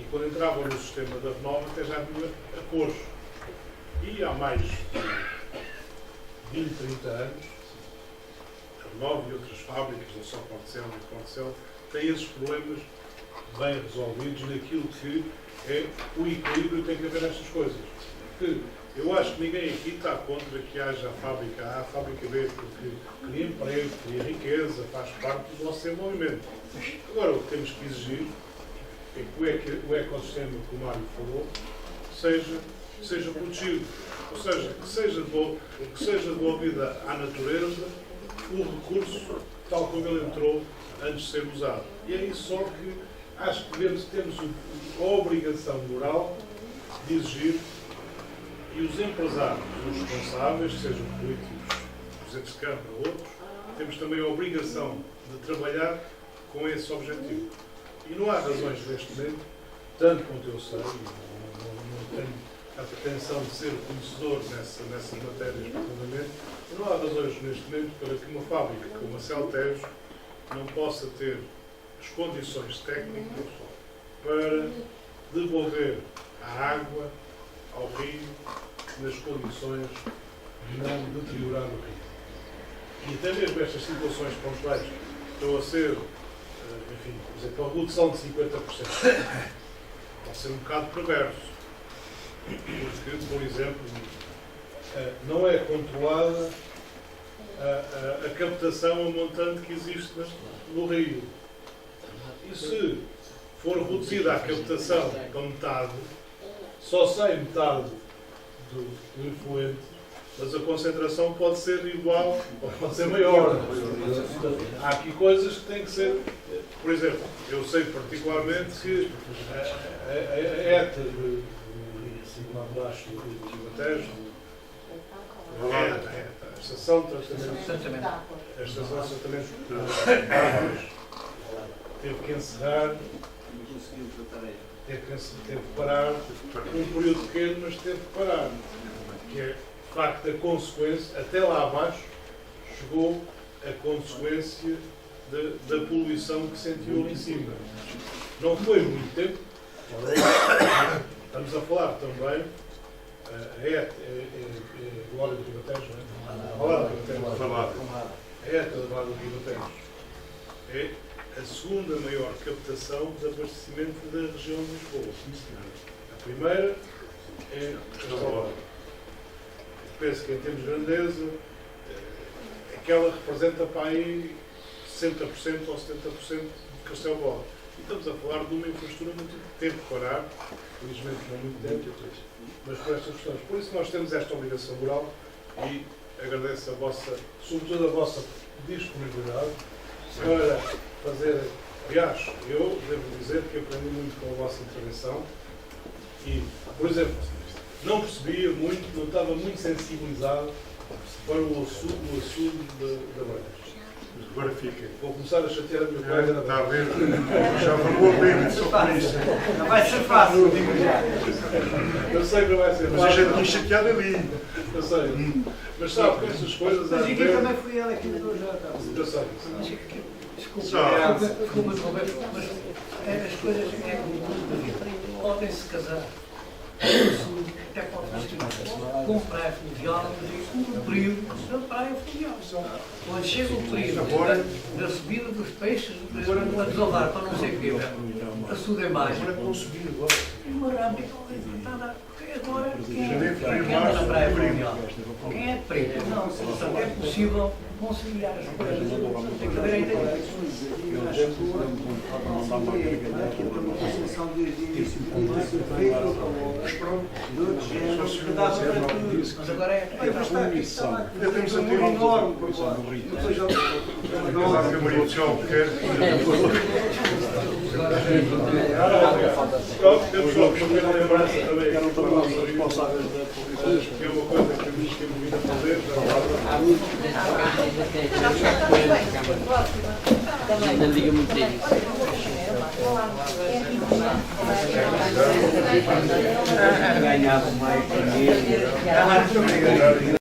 e quando entrava no sistema da Renova até já vinha a cores. E há mais de 20, 30 anos, a Renova e outras fábricas, não só Portcel e Portcel, têm esses problemas bem resolvidos naquilo que é o equilíbrio que tem que haver nestas coisas. Porque eu acho que ninguém aqui está contra que haja a fábrica A, a fábrica B, porque cria emprego, cria riqueza, faz parte do nosso desenvolvimento. Agora, o que temos que exigir é que o ecossistema que o Mário falou seja protegido. Ou seja, que seja devolvida à natureza o recurso tal como ele entrou antes de ser usado. E é isso só que acho que temos a obrigação moral de exigir, e os empresários, os responsáveis, sejam políticos, presidentes de Câmara ou outros, temos também a obrigação de trabalhar com esse objetivo. E não há razões neste momento, tanto quanto eu sei, não tenho a pretensão de ser conhecedor nessas matérias profundamente, não há razões neste momento para que uma fábrica como a Celtejo não possa ter as condições técnicas para devolver a água ao rio nas condições de não deteriorar o rio. E até mesmo estas situações pontuais estão a ser, enfim, por exemplo, a redução de 50% pode ser um bocado perverso, porque, por exemplo, não é controlada a captação a montante que existe no rio. E se for reduzida a captação para metade, só sai metade do efluente, mas a concentração pode ser igual ou pode ser maior. Há aqui coisas que têm que ser... Por exemplo, eu sei particularmente que a ETA lá abaixo do Ribatejo, a estação de tratamento de árvores teve que encerrar, teve que parar um período pequeno, mas teve que parar, que é de facto a consequência, até lá abaixo chegou a consequência da poluição que sentiu ali em cima. Não foi muito tempo. Estamos a falar também, a ETA, Glória do Ribatejo, não é? A ETA da Glória do Ribatejo é a segunda maior captação de abastecimento da região de Lisboa. A primeira é Castelo. Penso que em termos de grandeza, aquela representa para aí 60% ou 70% de Castelo Branco. E estamos a falar de uma infraestrutura que teve que parar, felizmente não muito tempo, mas por estas questões. Por isso nós temos esta obrigação moral e agradeço sobretudo a vossa disponibilidade para fazer. Aliás, eu devo dizer que aprendi muito com a vossa intervenção e, por exemplo, não percebia muito, não estava muito sensibilizado para o assunto da Braga. Agora fica. Vou começar a chatear a minha colega. Está a ver? Já falou bem sobre isso. Não vai ser fácil, digo já. Eu sei que não vai ser fácil. Mas a gente tinha chateado ali. Eu sei. Mas sabe que essas coisas... Mas aqui também fui ela que me deu já. Eu sei. Desculpa, mas as coisas é como tudo na vida. Podem-se casar. Até pode com praia fluvial, um período da praia fluvial. Quando chega o período da subida dos peixes, a desovar para não sei o quê, a sua imagem. Agora, quem anda na praia fluvial? Quem é preto? Não, é possível conciliar as coisas. Tem que haver a integração. Mas agora é. Temos a ter enorme. a Maria de João quer. Temos só uma pequena lembrança também. Que é uma coisa que temos vindo a fazer. Não diga muito. Ganhava mais dinheiro.